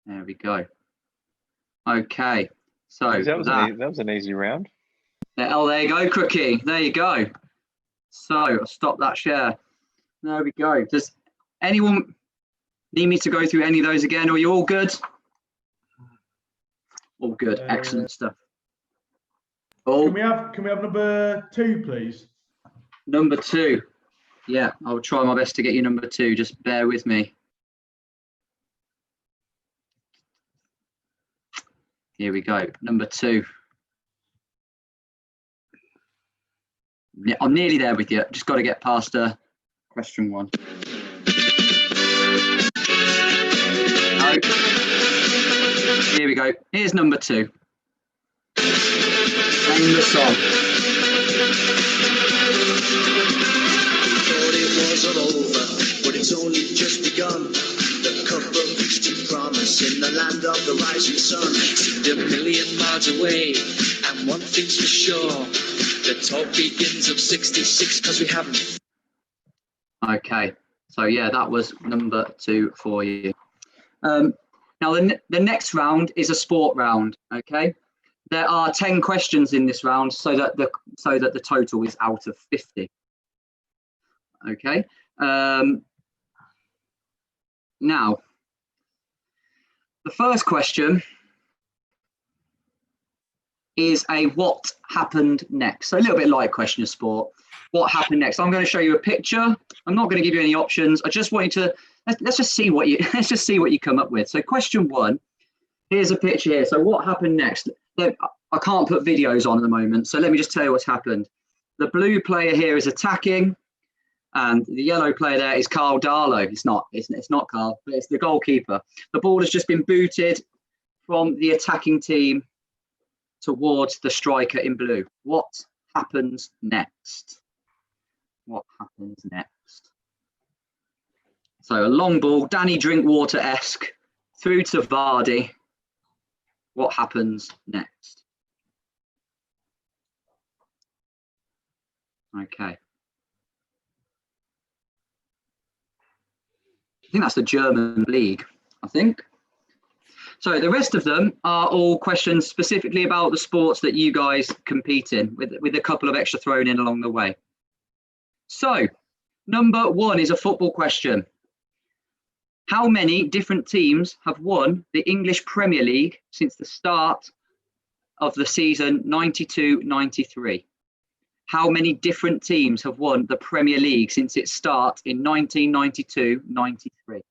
There we go. Okay. So that was an easy round. Oh, there you go, Crookie. There you go. So I'll stop that share. There we go. Does anyone need me to go through any of those again, or are you all good? All good. Excellent stuff. Oh, Can we have number 2, please? number 2. Yeah, I'll try my best to get you number 2. Just bear with me. Here we go. Number 2. I'm nearly there with you. Just got to get past question 1. No. Here we go. Here's number 2. Name the song. Thought it wasn't over, but it's only just begun. The cup of future promise in the land of the rising sun seemed a million miles away, and one thing's for sure, the talk begins of 66 because we haven't. Okay, so yeah, that was number 2 for you. Now the next round is a sport round. Okay, there are 10 questions in this round, so that the total is out of 50. Okay. Now, the first question is a what happened next. So a little bit like question of sport. What happened next? I'm going to show you a picture. I'm not going to give you any options. I just want you to let's just see what you come up with. So question 1. Here's a picture here. So what happened next? I can't put videos on at the moment, so let me just tell you what's happened. The blue player here is attacking, and the yellow player there is Karl Darlow. It's not Karl, but it's the goalkeeper. The ball has just been booted from the attacking team towards the striker in blue. What happens next? What happens next? So a long ball, Danny Drinkwater-esque, through to Vardy. What happens next? Okay. I think that's the German league, I think. So the rest of them are all questions specifically about the sports that you guys compete in, with a couple of extra thrown in along the way. So number 1 is a football question. How many different teams have won the English Premier League since the start of the season 92-93? How many different teams have won the Premier League since its start in 1992-93?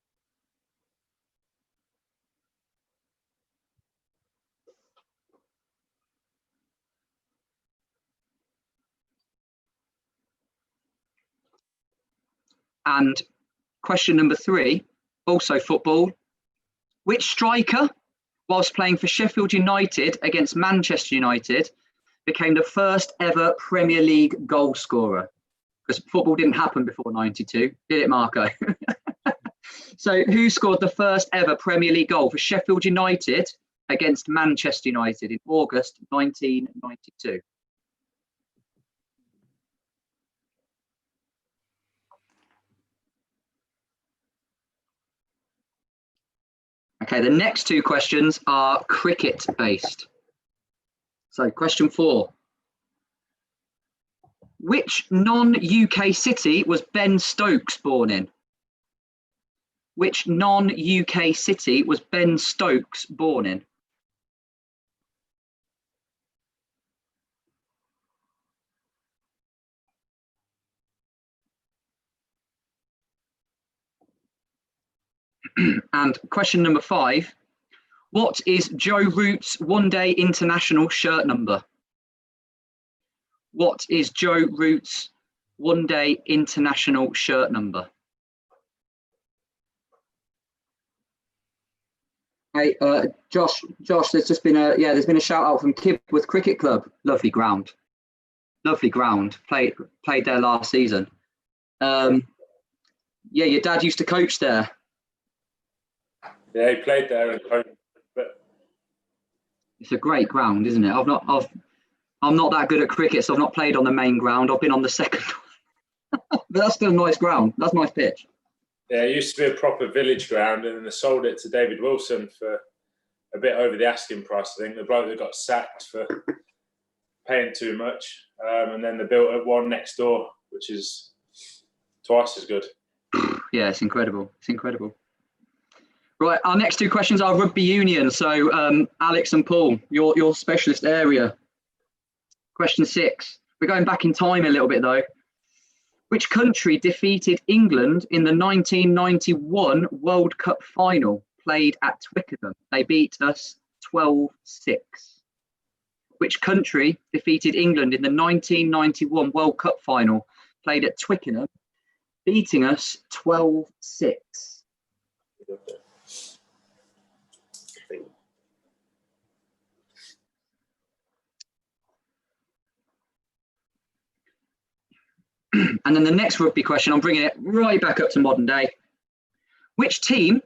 And question number 3, also football. Which striker, whilst playing for Sheffield United against Manchester United, became the first ever Premier League goal scorer? Because football didn't happen before 92, did it, Marco? So who scored the first ever Premier League goal for Sheffield United against Manchester United in August 1992? Okay, the next 2 questions are cricket based. So question 4. Which non-UK city was Ben Stokes born in? Which non-UK city was Ben Stokes born in? And question number 5. What is Joe Root's one-day international shirt number? What is Joe Root's one-day international shirt number? Hey, Josh, there's just been there's been a shout out from Kibworth Cricket Club. Lovely ground. Played there last season. Yeah, your dad used to coach there. Yeah, he played there and coached. But it's a great ground, isn't it? I'm not that good at cricket, so I've not played on the main ground. I've been on the second one. But that's still a nice ground. That's a nice pitch. yeah, it used to be a proper village ground, and then they sold it to David Wilson for a bit over the asking price. I think the bloke that got sacked for paying too much, and then they built one next door, which is twice as good. Yeah, it's incredible. It's incredible. Right, our next 2 questions are rugby union. So Alex and Paul, your specialist area. Question 6. We're going back in time a little bit though. Which country defeated England in the 1991 World Cup final played at Twickenham? They beat us 12-6. Which country defeated England in the 1991 World Cup final, played at Twickenham, beating us 12-6? And then the next rugby question, I'm bringing it right back up to modern day. Which team,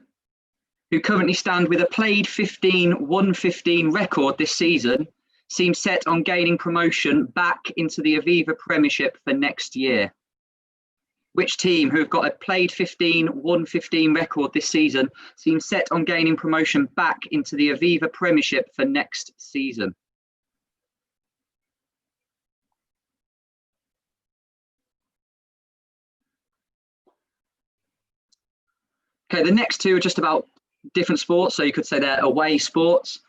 who currently stand with a played 15-1-15 record this season, seems set on gaining promotion back into the Aviva Premiership for next year? Which team, who have got a played 15-1-15 record this season, seems set on gaining promotion back into the Aviva Premiership for next season? Okay, the next two are just about different sports, so you could say they're away sports.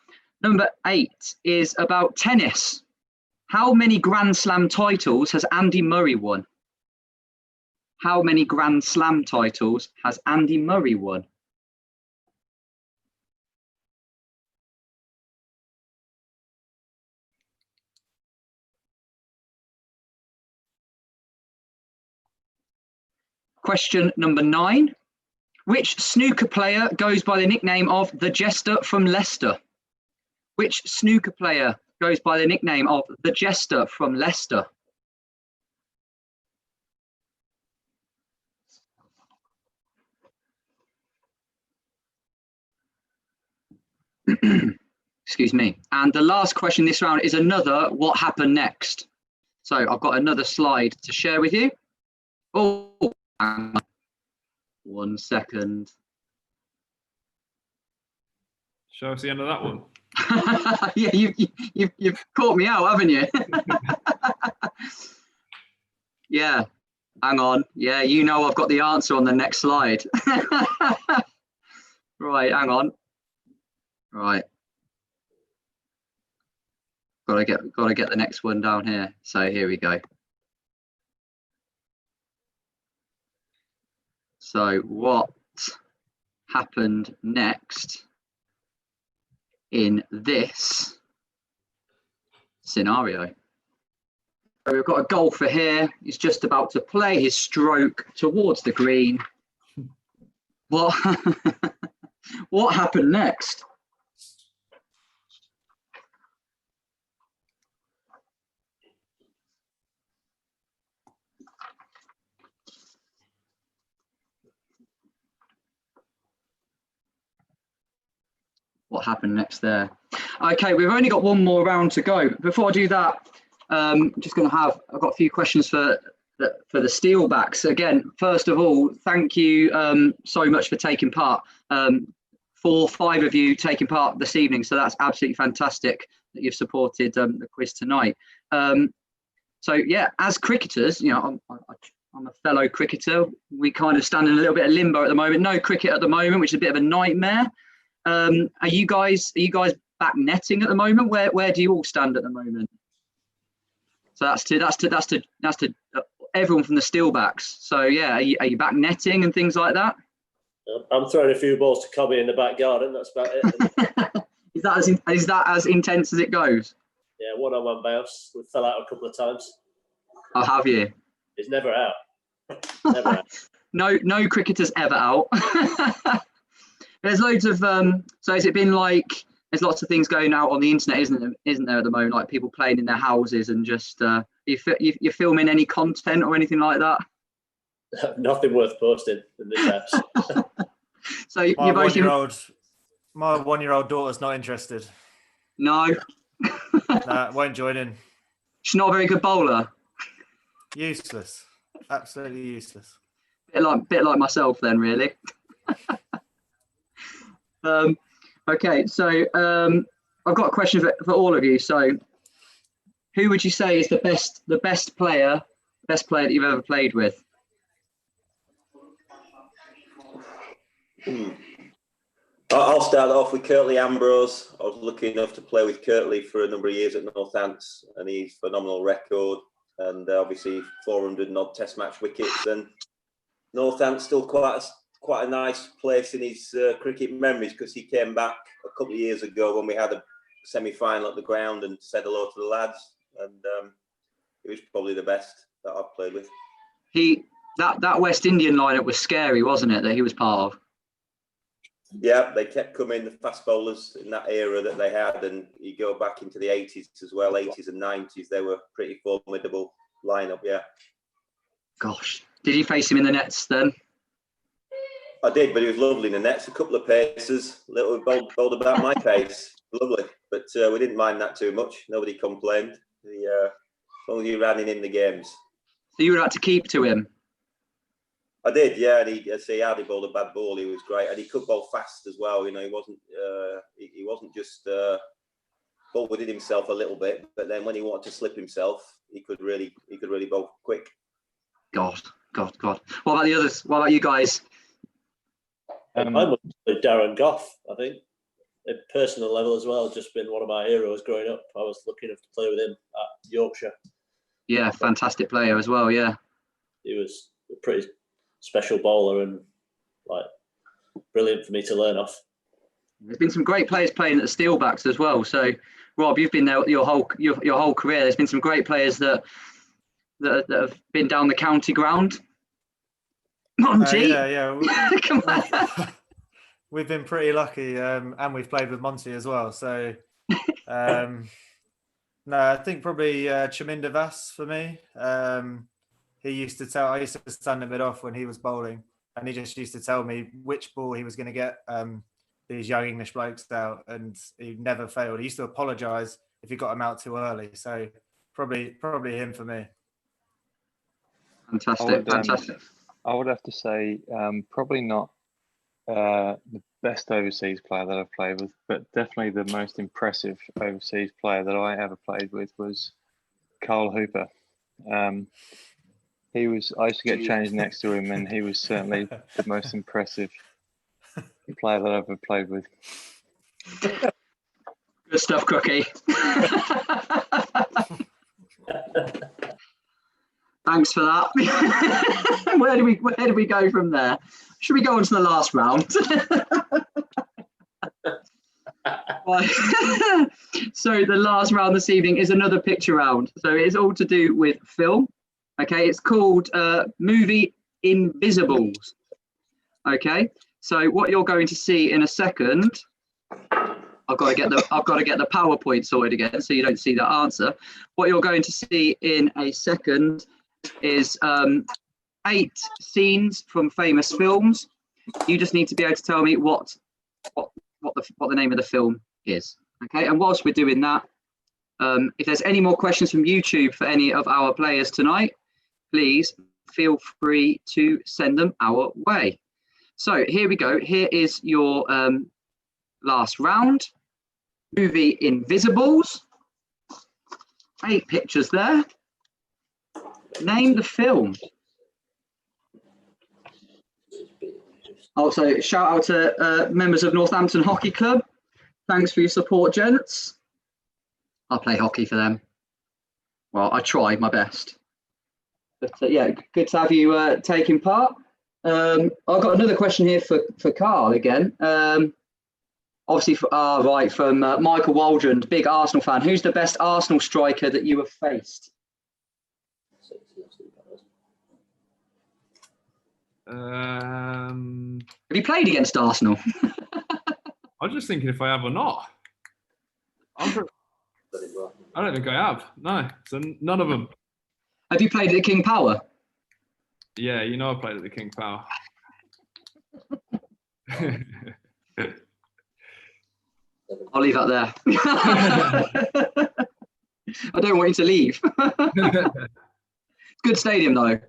Number 8 is about tennis. How many Grand Slam titles has Andy Murray won? How many Grand Slam titles has Andy Murray won? Question number 9. Which snooker player goes by the nickname of the Jester from Leicester? Which snooker player goes by the nickname of the Jester from Leicester? Excuse me. And the last question this round is another what happened next. So I've got another slide to share with you. Oh, 1 second. Show us the end of that one. Yeah, you've caught me out, haven't you? Yeah, hang on. Yeah, you know I've got the answer on the next slide. Right, hang on. Right. Gotta get the next one down here. So here we go. So what happened next in this scenario? So we've got a golfer here. He's just about to play his stroke towards the green. What happened next? What happened next there? Okay, we've only got one more round to go. Before I do that, I've got a few questions for the Steelbacks. Again, first of all, thank you so much for taking part. 4 or 5 of you taking part this evening, so that's absolutely fantastic that you've supported the quiz tonight. So yeah, as cricketers, you know, I'm a fellow cricketer. We kind of stand in a little bit of limbo at the moment. No cricket at the moment, which is a bit of a nightmare. Are you guys back netting at the moment? Where do you all stand at the moment? So that's to everyone from the Steelbacks. So yeah, are you back netting and things like that? I'm throwing a few balls to Cobby in the back garden. That's about it. Is that as intense as it goes? Yeah, one-on-one bounce. We fell out a couple of times. Oh, have you? It's never out. Never out. No cricketers ever out. There's loads of so has it been like there's lots of things going out on the internet, isn't there at the moment, like people playing in their houses and just you're filming any content or anything like that? Nothing worth posting in this house. So you're both my 1-year-old daughter's not interested. No. Nah, won't join in. She's not a very good bowler. Useless. Absolutely useless. Bit like myself then, really. Okay, so I've got a question for all of you. So, who would you say is the best player that you've ever played with? I'll start off with Curtly Ambrose. I was lucky enough to play with Curtly for a number of years at Northampton, and he's phenomenal record, and obviously 400 odd Test match wickets, and Northampton's still quite a nice place in his cricket memories, because he came back a couple of years ago when we had a semi-final at the ground and said hello to the lads, and he was probably the best that I've played with. That West Indian lineup was scary, wasn't it? That he was part of. Yeah, they kept coming, the fast bowlers in that era that they had, and you go back into the 80s as well, 80s and 90s, they were pretty formidable lineup, yeah. Gosh, did you face him in the nets then? I did, but he was lovely in the nets, a couple of paces, little bowled about my pace, lovely. But we didn't mind that too much, nobody complained. As long as you ran in the games. So you were out to keep to him? I did, yeah. And he hardly bowled a bad ball. He was great, and he could bowl fast as well. You know, he wasn't just bowl within himself a little bit, but then when he wanted to slip himself, he could really bowl quick. God. What about the others? What about you guys? I was with Darren Goff, I think, at personal level as well. Just been one of my heroes growing up. I was lucky enough to play with him at Yorkshire. Yeah, fantastic player as well. Yeah, he was a pretty special bowler and like brilliant for me to learn off. There's been some great players playing at the Steelbacks as well. So, Rob, you've been there your whole career. There's been some great players that have been down the county ground. Monty, come on. We've been pretty lucky, and we've played with Monty as well. So, no, I think probably Chaminda Vass for me. I used to stand a bit off when he was bowling, and he just used to tell me which ball he was going to get these young English blokes out, and he never failed. He used to apologise if he got them out too early. So probably him for me. Fantastic. I would have to say probably not the best overseas player that I've played with, but definitely the most impressive overseas player that I ever played with was Carl Hooper. I used to get changed next to him, and he was certainly the most impressive player that I've ever played with. Good stuff, Cookie. Thanks for that. Where do we go from there? Should we go on to the last round? So the last round this evening is another picture round. So it's all to do with film. Okay, it's called Movie Invisibles. Okay, so what you're going to see in a second, I've got to get the PowerPoint sorted again, so you don't see that answer. What you're going to see in a second is 8 scenes from famous films. You just need to be able to tell me what the name of the film is. Okay, and whilst we're doing that, if there's any more questions from YouTube for any of our players tonight, please feel free to send them our way. So here we go. Here is your last round. Movie Invisibles. 8 pictures there. Name the film. Also, shout out to members of Northampton Hockey Club. Thanks for your support, gents. I play hockey for them. Well, I try my best. But yeah, good to have you taking part. I've got another question here for Karl again. Obviously, from Michael Waldron, big Arsenal fan. Who's the best Arsenal striker that you have faced? Have you played against Arsenal? I'm just thinking if I have or not. I don't think I have. No, so none of them. Have you played at the King Power? Yeah, you know I played at the King Power. I'll leave that there. I don't want you to leave. Good stadium though.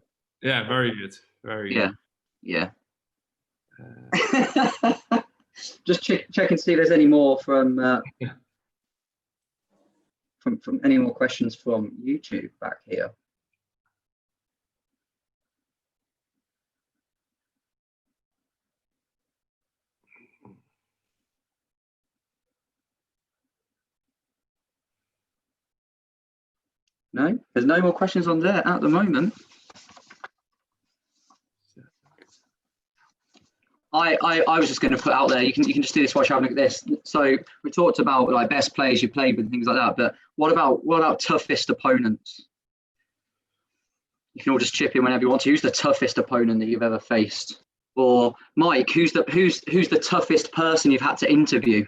Yeah, very good. Very good. Yeah. Just check and see if there's any more from any more questions from YouTube back here. No, there's no more questions on there at the moment. I was just going to put out there, you can just do this while you're having a look at this. So we talked about like best players you played with and things like that, but what about toughest opponents? You can all just chip in whenever you want to. Who's the toughest opponent that you've ever faced? Or Mike, who's the toughest person you've had to interview?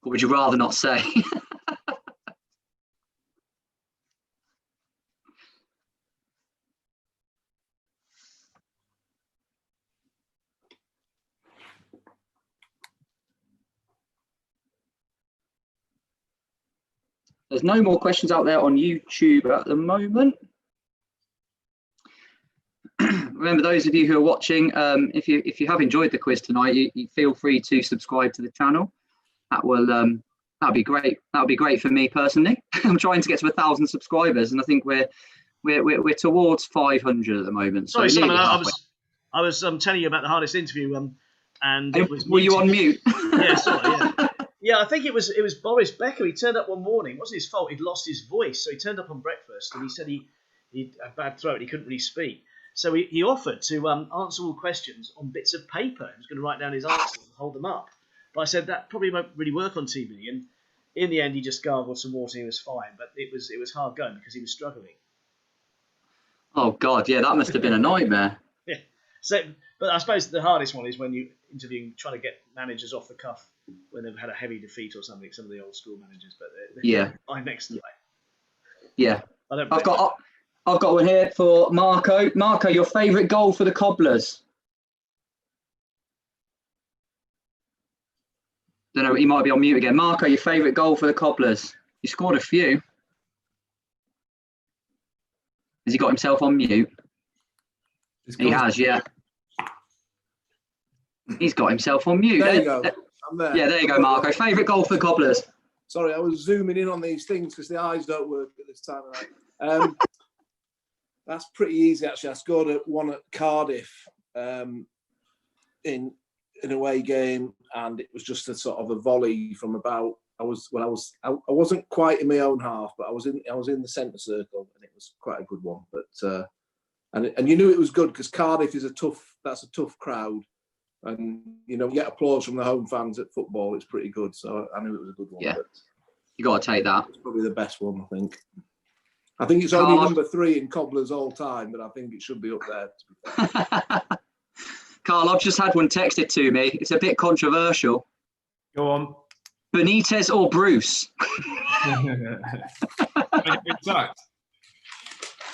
Or would you rather not say? There's no more questions out there on YouTube at the moment. Remember, those of you who are watching, if you have enjoyed the quiz tonight, you feel free to subscribe to the channel. That'd be great. That would be great for me personally. I'm trying to get to 1,000 subscribers, and I think we're towards 500 at the moment. Sorry, so Simon, I was telling you about the hardest interview, and it was. Were you on mute? Yeah, sorry. Yeah. Yeah, I think it was Boris Becker. He turned up one morning. It wasn't his fault. He'd lost his voice, so he turned up on breakfast, and he said he had a bad throat. He couldn't really speak. So he offered to answer all questions on bits of paper. He was going to write down his answers and hold them up. But I said that probably won't really work on TV. And in the end, he just gargled some water. He was fine. But it was hard going because he was struggling. Oh God, yeah, that must have been a nightmare. Yeah. So, but I suppose the hardest one is when you interviewing, trying to get managers off the cuff when they've had a heavy defeat or something. Some of the old school managers, but yeah, I'm next to yeah. I've got one here for Marco. Marco, your favourite goal for the Cobblers? Don't know. He might be on mute again. Marco, your favourite goal for the Cobblers? You scored a few. Has he got himself on mute? He has, yeah. He's got himself on mute. There you go. I'm there. Yeah, there you go, Marco. Favourite goal for the Cobblers? Sorry, I was zooming in on these things because the eyes don't work at this time of night. That's pretty easy, actually. I scored one at Cardiff in an away game, and it was just a sort of a volley from about. I wasn't quite in my own half, but I was in the centre circle, and it was quite a good one. But and you knew it was good because Cardiff is a tough crowd, and you get applause from the home fans at football. It's pretty good, so I knew it was a good one. Yeah, you got to take that. It's probably the best one, I think. I think it's only number 3 in Cobblers all time, but I think it should be up there. Karl, I've just had one texted to me. It's a bit controversial. Go on. Benitez or Bruce? Sacked.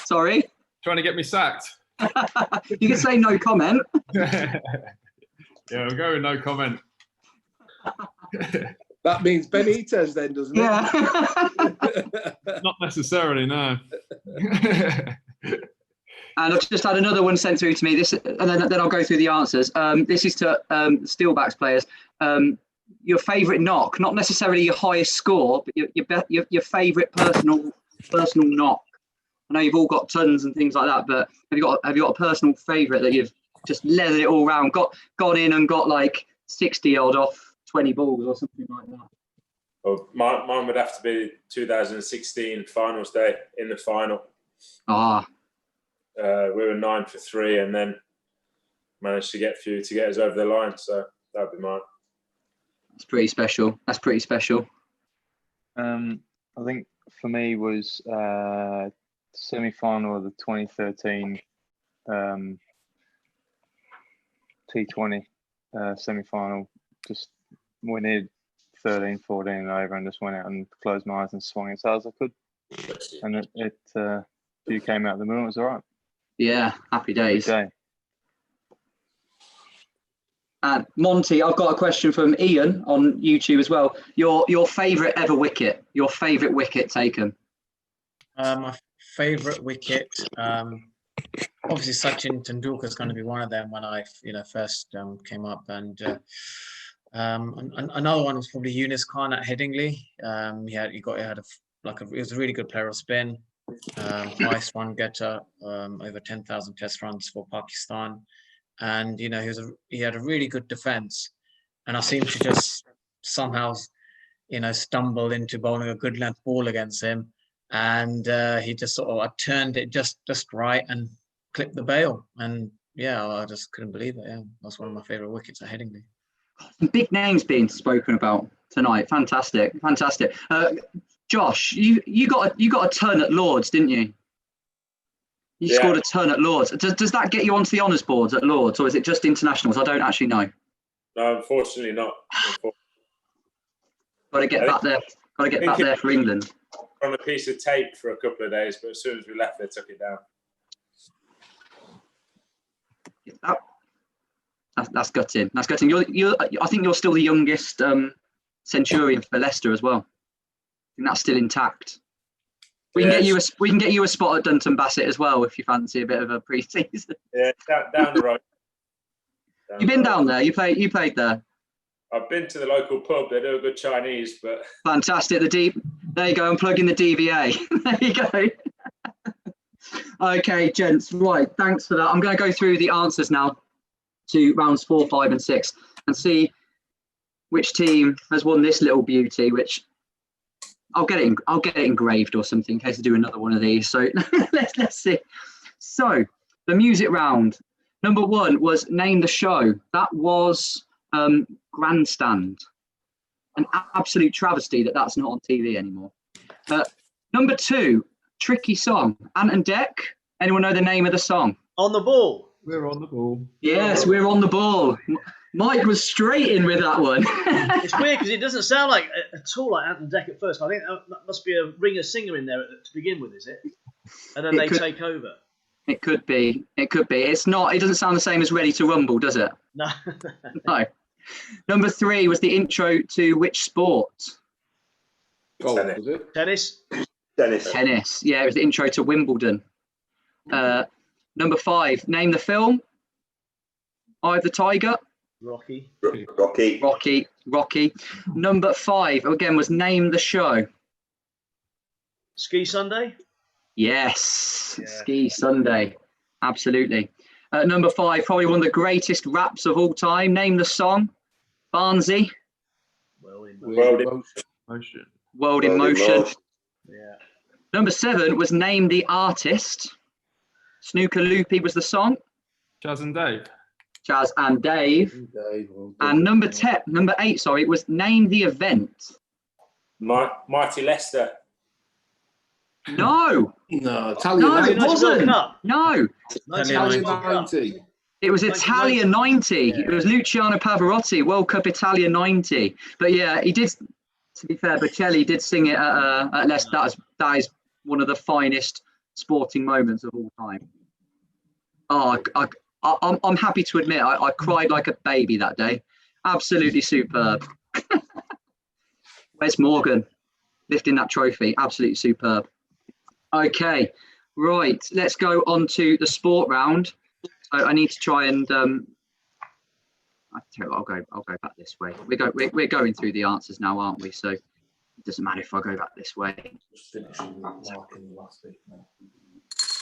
Sorry? Trying to get me sacked. You can say no comment. Yeah, we'll go with no comment. That means Benitez then, doesn't it? Yeah. Not necessarily, no. And I've just had another one sent through to me. This, and then I'll go through the answers. This is to Steelbacks players. Your favourite knock, not necessarily your highest score, but your favourite personal knock. I know you've all got tons and things like that, but have you got a personal favourite that you've just leathered it all round, gone in and got like 60 odd off 20 balls or something like that? Well, mine would have to be 2016 finals day in the final. We were 9 for 3 and then managed to get a few to get us over the line. So that would be mine. That's pretty special. I think for me was semi-final of the 2013 T20 semi-final. Just we needed 13, 14 and over, and just went out and closed my eyes and swung as hard as I could. And it few came out of the middle. It was all right. Yeah, happy days. Good day. And Monty, I've got a question from Ian on YouTube as well. Your favourite ever wicket? Your favourite wicket taken? My favourite wicket, obviously Sachin Tendulkar is going to be one of them when I first came up, and another one was probably Yunus Khan at Headingley. He was a really good player of spin, highest run getter, over 10,000 test runs for Pakistan. And he had a really good defence, and I seemed to just somehow stumble into bowling a good length ball against him, and he just I turned it just right and clipped the bail, and yeah, I just couldn't believe it. Yeah, that's one of my favourite wickets at Headingley. Big names being spoken about tonight. Fantastic. Josh, you got a turn at Lords, didn't you? You scored a turn at Lords. Does that get you onto the honours boards at Lords, or is it just internationals? I don't actually know. No, unfortunately not. Got to get back there. Got to get back there for England. On a piece of tape for a couple of days, but as soon as we left, they took it down. That's gutting. That's gutting. I think you're still the youngest Centurion for Leicester as well. I think that's still intact. We can get you a spot at Dunton Bassett as well if you fancy a bit of a pre-season. Yeah, down the road. You've been down there. You played there. I've been to the local pub. They do a good Chinese, but fantastic. There you go. I'm plugging the DVA. There you go. Okay, gents. Right. Thanks for that. I'm going to go through the answers now to rounds 4, 5, and 6, and see which team has won this little beauty. Which I'll get it engraved or something in case I do another one of these. So let's see. So the music round. Number 1 was Name the Show. That was Grandstand. An absolute travesty that's not on TV anymore. Number 2, Tricky Song. Ant and Dec. Anyone know the name of the song? On the Ball. We're on the ball. Yes, we're on the ball. Mike was straight in with that one. It's weird because it doesn't sound like at all like Ant and Dec at first. I think that must be a ringer singer in there to begin with, is it? And then they take over. It could be. It's not. It doesn't sound the same as Ready to Rumble, does it? No. No. Number 3 was the intro to which sport? Golf, was it? Tennis. Tennis. Yeah, it was the intro to Wimbledon. Number 5, name the film. Eye of the Tiger. Rocky. Rocky. Number 5 again was name the show. Ski Sunday. Yes, yeah. Ski Sunday, absolutely. Number 5, probably one of the greatest raps of all time. Name the song. Barnsley. World in Motion. Yeah. Number 7 was name the artist. Snooker Loopy was the song. Chaz and Dave. And number 8, sorry, was name the event. Mighty Leicester. No, Italian it wasn't. No. Italian 90. It was Italia 90. Yeah. It was Luciano Pavarotti, World Cup Italia 90. But yeah, he did. To be fair, Bocelli did sing it at Leicester. That is one of the finest sporting moments of all time. Oh, I'm happy to admit I cried like a baby that day. Absolutely superb. Where's Morgan lifting that trophy? Absolutely superb. Okay, right. Let's go on to the sport round. So I need to try and I'll go back this way. We're going through the answers now, aren't we? So it doesn't matter if I go back this way.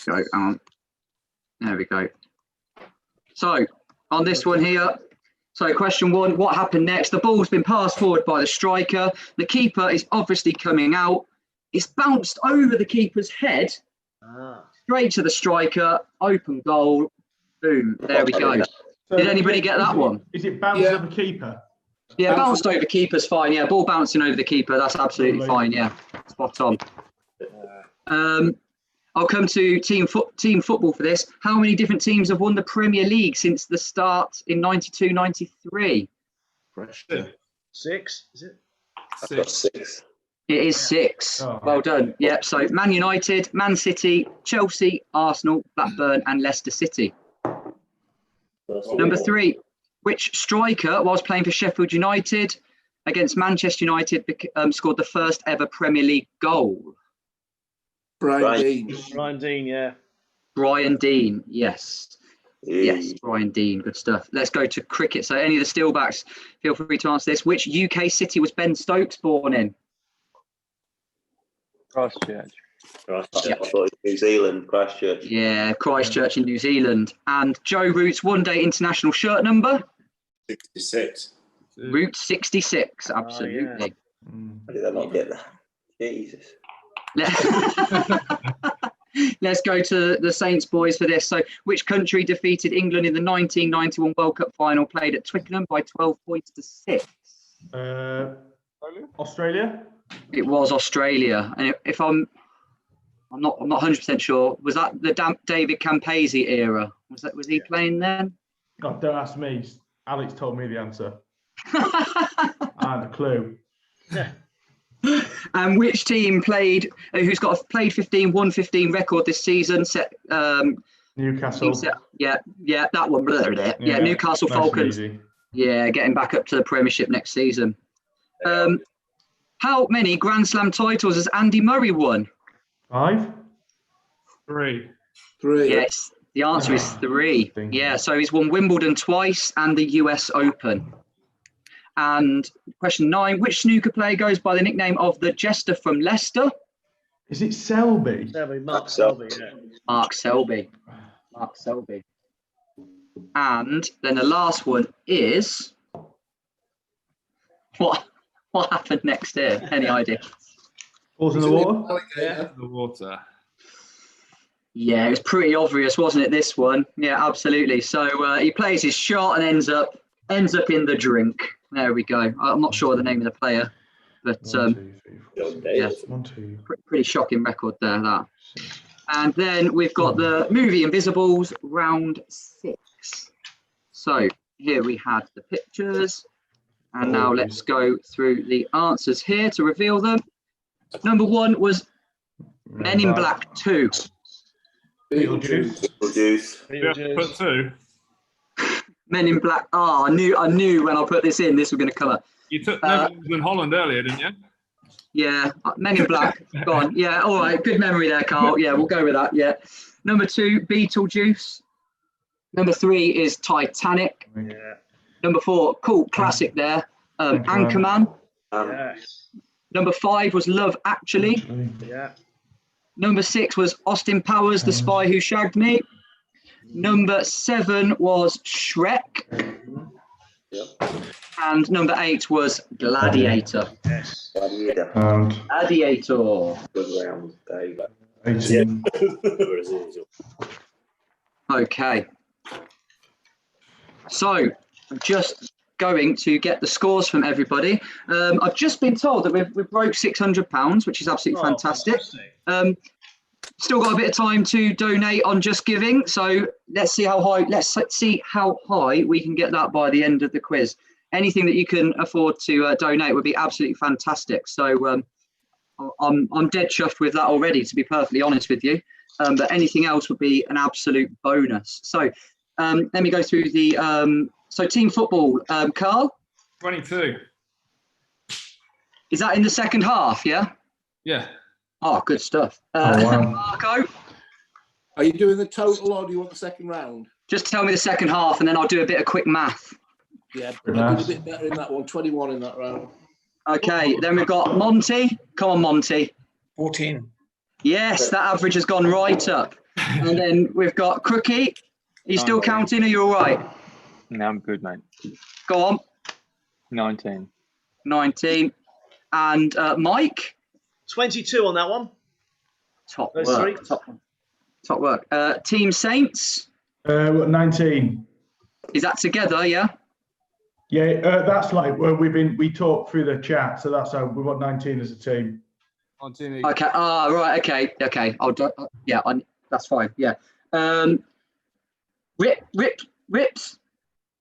Go on. There we go. So on this one here, so question 1, what happened next? The ball's been passed forward by the striker. The keeper is obviously coming out. It's bounced over the keeper's head, straight to the striker, open goal, boom, there we go. Did anybody get that one? Is it bounced over the keeper? Yeah, bounced over keeper's fine, yeah. Ball bouncing over the keeper, that's absolutely fine, yeah. Spot on. I'll come to team football for this. How many different teams have won the Premier League since the start in 92-93? 6, is it? I've got 6. It is 6. Oh. Well done. Yep. So Man United, Man City, Chelsea, Arsenal, Blackburn, and Leicester City. Number 3. Which striker, whilst playing for Sheffield United against Manchester United, scored the first ever Premier League goal? Brian Dean. Brian Dean, yeah. Brian Dean, yes. Yes, Brian Dean, good stuff. Let's go to cricket. So any of the Steelbacks, feel free to answer this. Which UK city was Ben Stokes born in? Christchurch. I thought it was New Zealand, Christchurch. Yeah, Christchurch in New Zealand. And Joe Root's one-day international shirt number? 66. Root 66, absolutely. How did I not get that? Jesus. Let's go to the Saints boys for this. So, which country defeated England in the 1991 World Cup final played at Twickenham by 12 points to 6? Australia. It was Australia. And if I'm not 100% sure. Was that the David Campese era? Was he playing then? God, don't ask me. Alex told me the answer. I had a clue. And which team who's got a played 15, won 15 record this season? Newcastle. Yeah, that one. Yeah, Newcastle nice Falcons. Yeah, getting back up to the Premiership next season. How many Grand Slam titles has Andy Murray won? 5? 3. Yes, the answer is 3. Yeah, so he's won Wimbledon twice and the US Open. And question 9, which snooker player goes by the nickname of the Jester from Leicester? Is it Selby? Mark Selby, yeah. Mark Selby. And then the last one is... What happened next here? Any idea? Falls in the water? Yeah, the water. Yeah, it was pretty obvious, wasn't it, this one? Yeah, absolutely. So he plays his shot and ends up in the drink. There we go. I'm not sure the name of the player, but pretty shocking record there, that. And then we've got the movie Invisibles, round 6. So here we had the pictures, and now let's go through the answers here to reveal them. Number 1 was Men in Black 2. Beetlejuice. Put 2. Men in Black. Oh, I knew when I put this in, this was going to come up. You took Netherlands and Holland earlier, didn't you? Yeah, Men in Black. Go on. Yeah, all right. Good memory there, Carl. Yeah, we'll go with that. Yeah. Number 2, Beetlejuice. Number 3 is Titanic. Yeah. Number 4, cool classic there. Anchorman. Yes. Number 5 was Love Actually. Yeah. Number 6 was Austin Powers, The Spy Who Shagged Me. Number 7 was Shrek. And number 8 was Gladiator. Yes. Gladiator. Gladiator. Good round. There you go. 18. Okay. So I'm just going to get the scores from everybody. I've just been told that we've broke £600, which is absolutely fantastic. Still got a bit of time to donate on Just Giving, so let's see how high we can get that by the end of the quiz. Anything that you can afford to donate would be absolutely fantastic. So I'm dead chuffed with that already, to be perfectly honest with you. But anything else would be an absolute bonus. So let me go through the so team football. Carl? 22. Is that in the second half? Yeah. Yeah. Oh, good stuff. Wow. Marco? Are you doing the total or do you want the second round? Just tell me the second half and then I'll do a bit of quick math. Yeah, I did a bit better in that one. 21 in that round. Okay, then we've got Monty. Come on, Monty. 14. Yes, that average has gone right up. And then we've got Crookie. Are you still counting? Are you all right? No, I'm good, mate. Go on. 19. 19. And Mike? 22 on that one. Top Those work. Top work. Team Saints? 19. Is that together, yeah? Yeah, that's like we talked through the chat, so that's how we got 19 as a team. 19. Okay. Right. Okay. I'll do. Yeah. That's fine. Yeah. Rips.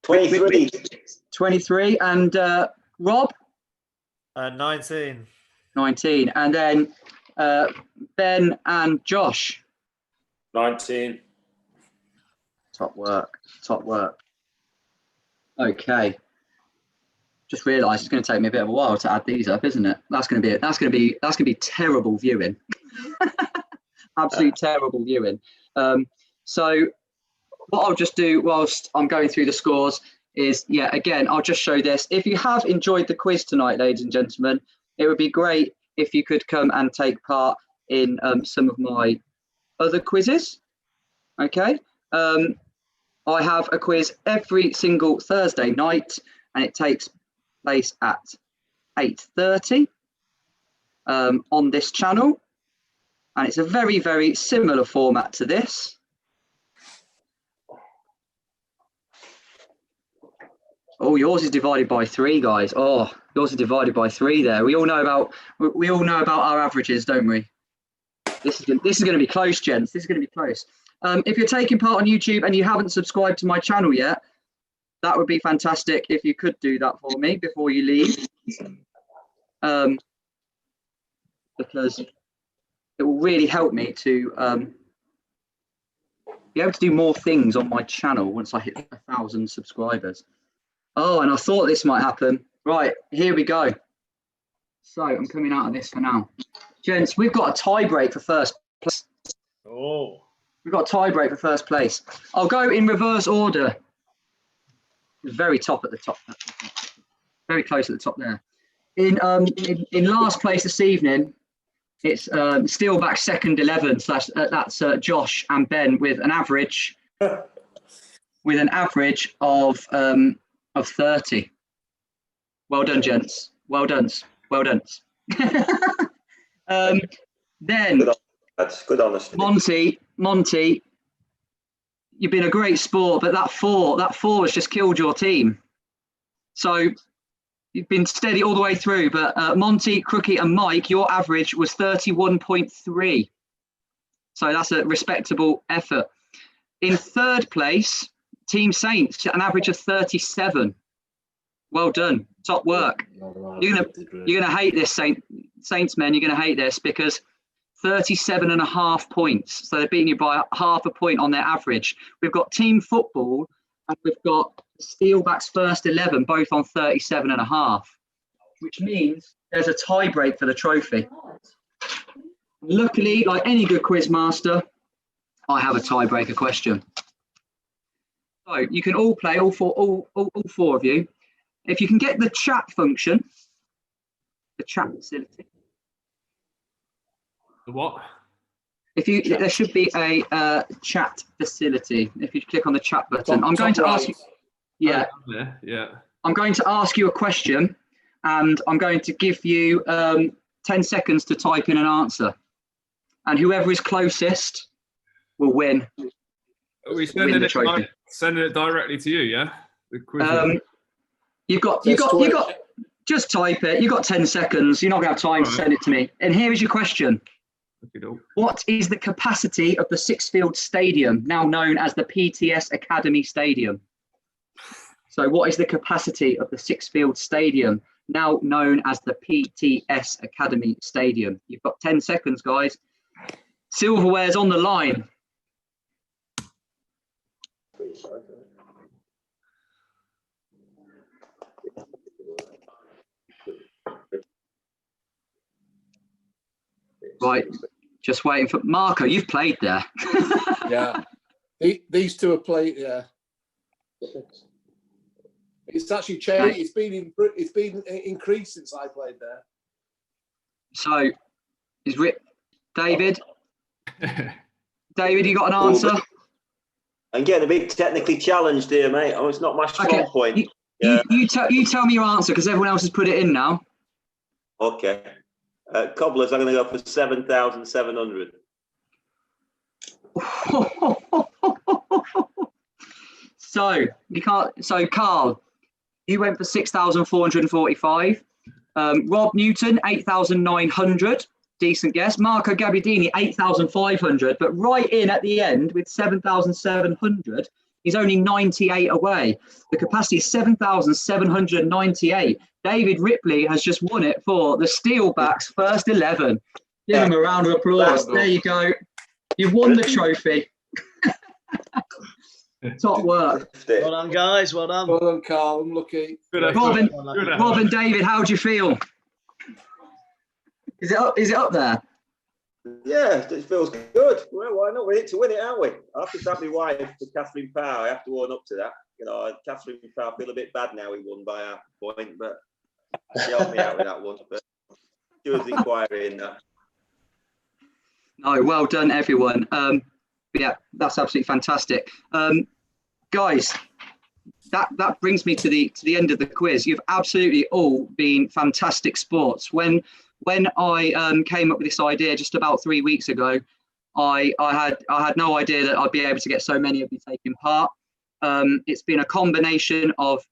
23. 23. And Rob. 19. 19. And then Ben and Josh. 19. Top work. Okay. Just realised it's going to take me a bit of a while to add these up, isn't it? That's going to be terrible viewing. Absolute terrible viewing. So what I'll just do whilst I'm going through the scores is, again, I'll just show this. If you have enjoyed the quiz tonight, ladies and gentlemen, it would be great if you could come and take part in some of my other quizzes. Okay. I have a quiz every single Thursday night, and it takes place at 8:30 on this channel. And it's a very, very similar format to this. Oh, yours is divided by 3, guys. Oh, yours is divided by 3 there. We all know about our averages, don't we? This is going to be close, gents. This is going to be close. If you're taking part on YouTube and you haven't subscribed to my channel yet, that would be fantastic if you could do that for me before you leave. Because it will really help me to be able to do more things on my channel once I hit 1,000 subscribers. Oh, and I thought this might happen. Right, here we go. So I'm coming out of this for now. Gents, we've got a tie break for first place. Oh. We've got a tie break for first place. I'll go in reverse order. Very top at the top. Very close at the top there. In last place this evening, it's Steelback second 11 slash that's Josh and Ben with an average of 30. Well done, gents. Well done. Well done. Then that's good honesty. Monty, you've been a great sport, but that four has just killed your team. So you've been steady all the way through, but Monty, Crookie and Mike, your average was 31.3. So that's a respectable effort. In third place, Team Saints, an average of 37. Well done. Top work. You're gonna hate this, Saints men. You're gonna hate this because 37.5 points. So they're beating you by half a point on their average. We've got Team Football and we've got Steelback's first 11, both on 37.5, which means there's a tie break for the trophy. Luckily, like any good quiz master, I have a tiebreaker question. So you can all play, all four of you. If you can get the chat function, the chat facility. The what? There should be a chat facility. If you click on the chat button, I'm going to ask you. Yeah. Yeah. I'm going to ask you a question, and I'm going to give you 10 seconds to type in an answer, and whoever is closest will win. Are we sending it directly to you? Yeah. The quiz. You've got. Just type it. You've got 10 seconds. You're not going to have time to send it to me. And here is your question. What is the capacity of the Sixfield Stadium, now known as the PTS Academy Stadium? So what is the capacity of the Sixfield Stadium, now known as the PTS Academy Stadium? You've got 10 seconds, guys. Silverware's on the line. Right, just waiting for Marco. You've played there. Yeah, these two have played. Yeah, it's actually changed. It's been increased since I played there. So, is David? David, you got an answer? I'm getting a bit technically challenged here, mate. Oh, it's not my strong point. You tell me your answer because everyone else has put it in now. Okay. Cobblers, I'm going to go for 7,700. So you can't. So Karl, you went for 6,445. Rob Newton, 8,900. Decent guess. Marco Gabbiadini, 8,500. But right in at the end with 7,700. He's only 98 away. The capacity is 7,798. David Ripley has just won it for the Steelbacks first 11. Give him a round of applause. There you go. You've won the trophy. Top work. Well done, guys. Well done. Well done, Karl. I'm lucky. Rob and David, how do you feel? Is it up there? Yeah, it feels good. Well, why not? We're in it to win it, aren't we? I have to thank my wife for Catherine Power. I have to own up to that. You know, Catherine Power, I feel a bit bad now. He won by half a point, but she helped me out with that one. But she was inquiry in that. No, well done, everyone. Yeah, that's absolutely fantastic. Guys, that brings me to the end of the quiz. You've absolutely all been fantastic sports. When when I came up with this idea just about 3 weeks ago, I had no idea that I'd be able to get so many of you taking part. It's been a combination of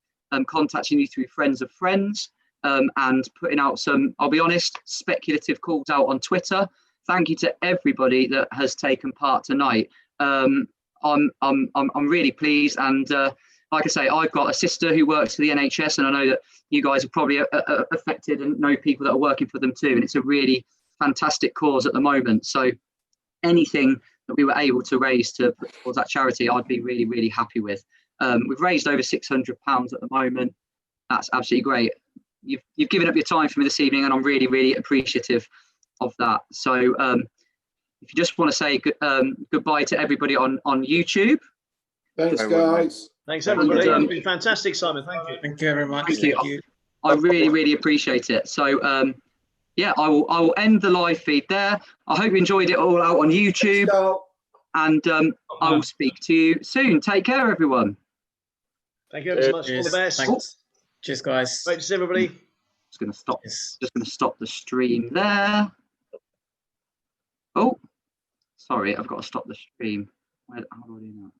contacting you through friends of friends and putting out some, I'll be honest, speculative calls out on Twitter. Thank you to everybody that has taken part tonight. I'm really pleased, and like I say, I've got a sister who works for the NHS, and I know that you guys are probably affected and know people that are working for them too, and it's a really fantastic cause at the moment. So anything that we were able to raise to put towards that charity, I'd be really, really happy with. We've raised over £600 at the moment. That's absolutely great. You've given up your time for me this evening, and I'm really, really appreciative of that. So if you just want to say goodbye to everybody on YouTube. Thanks, guys. Thanks, everybody. It's been fantastic, Simon. Thank you. Thank you very much. Thank you. I really, really appreciate it. So yeah, I will end the live feed there. I hope you enjoyed it all out on YouTube, and I will speak to you soon. Take care, everyone. Thank you ever so much. All the best. Thanks. Cheers, guys. Great to see everybody. Just going to stop. Just going to stop the stream there. Oh, sorry, I've got to stop the stream. How do I do that?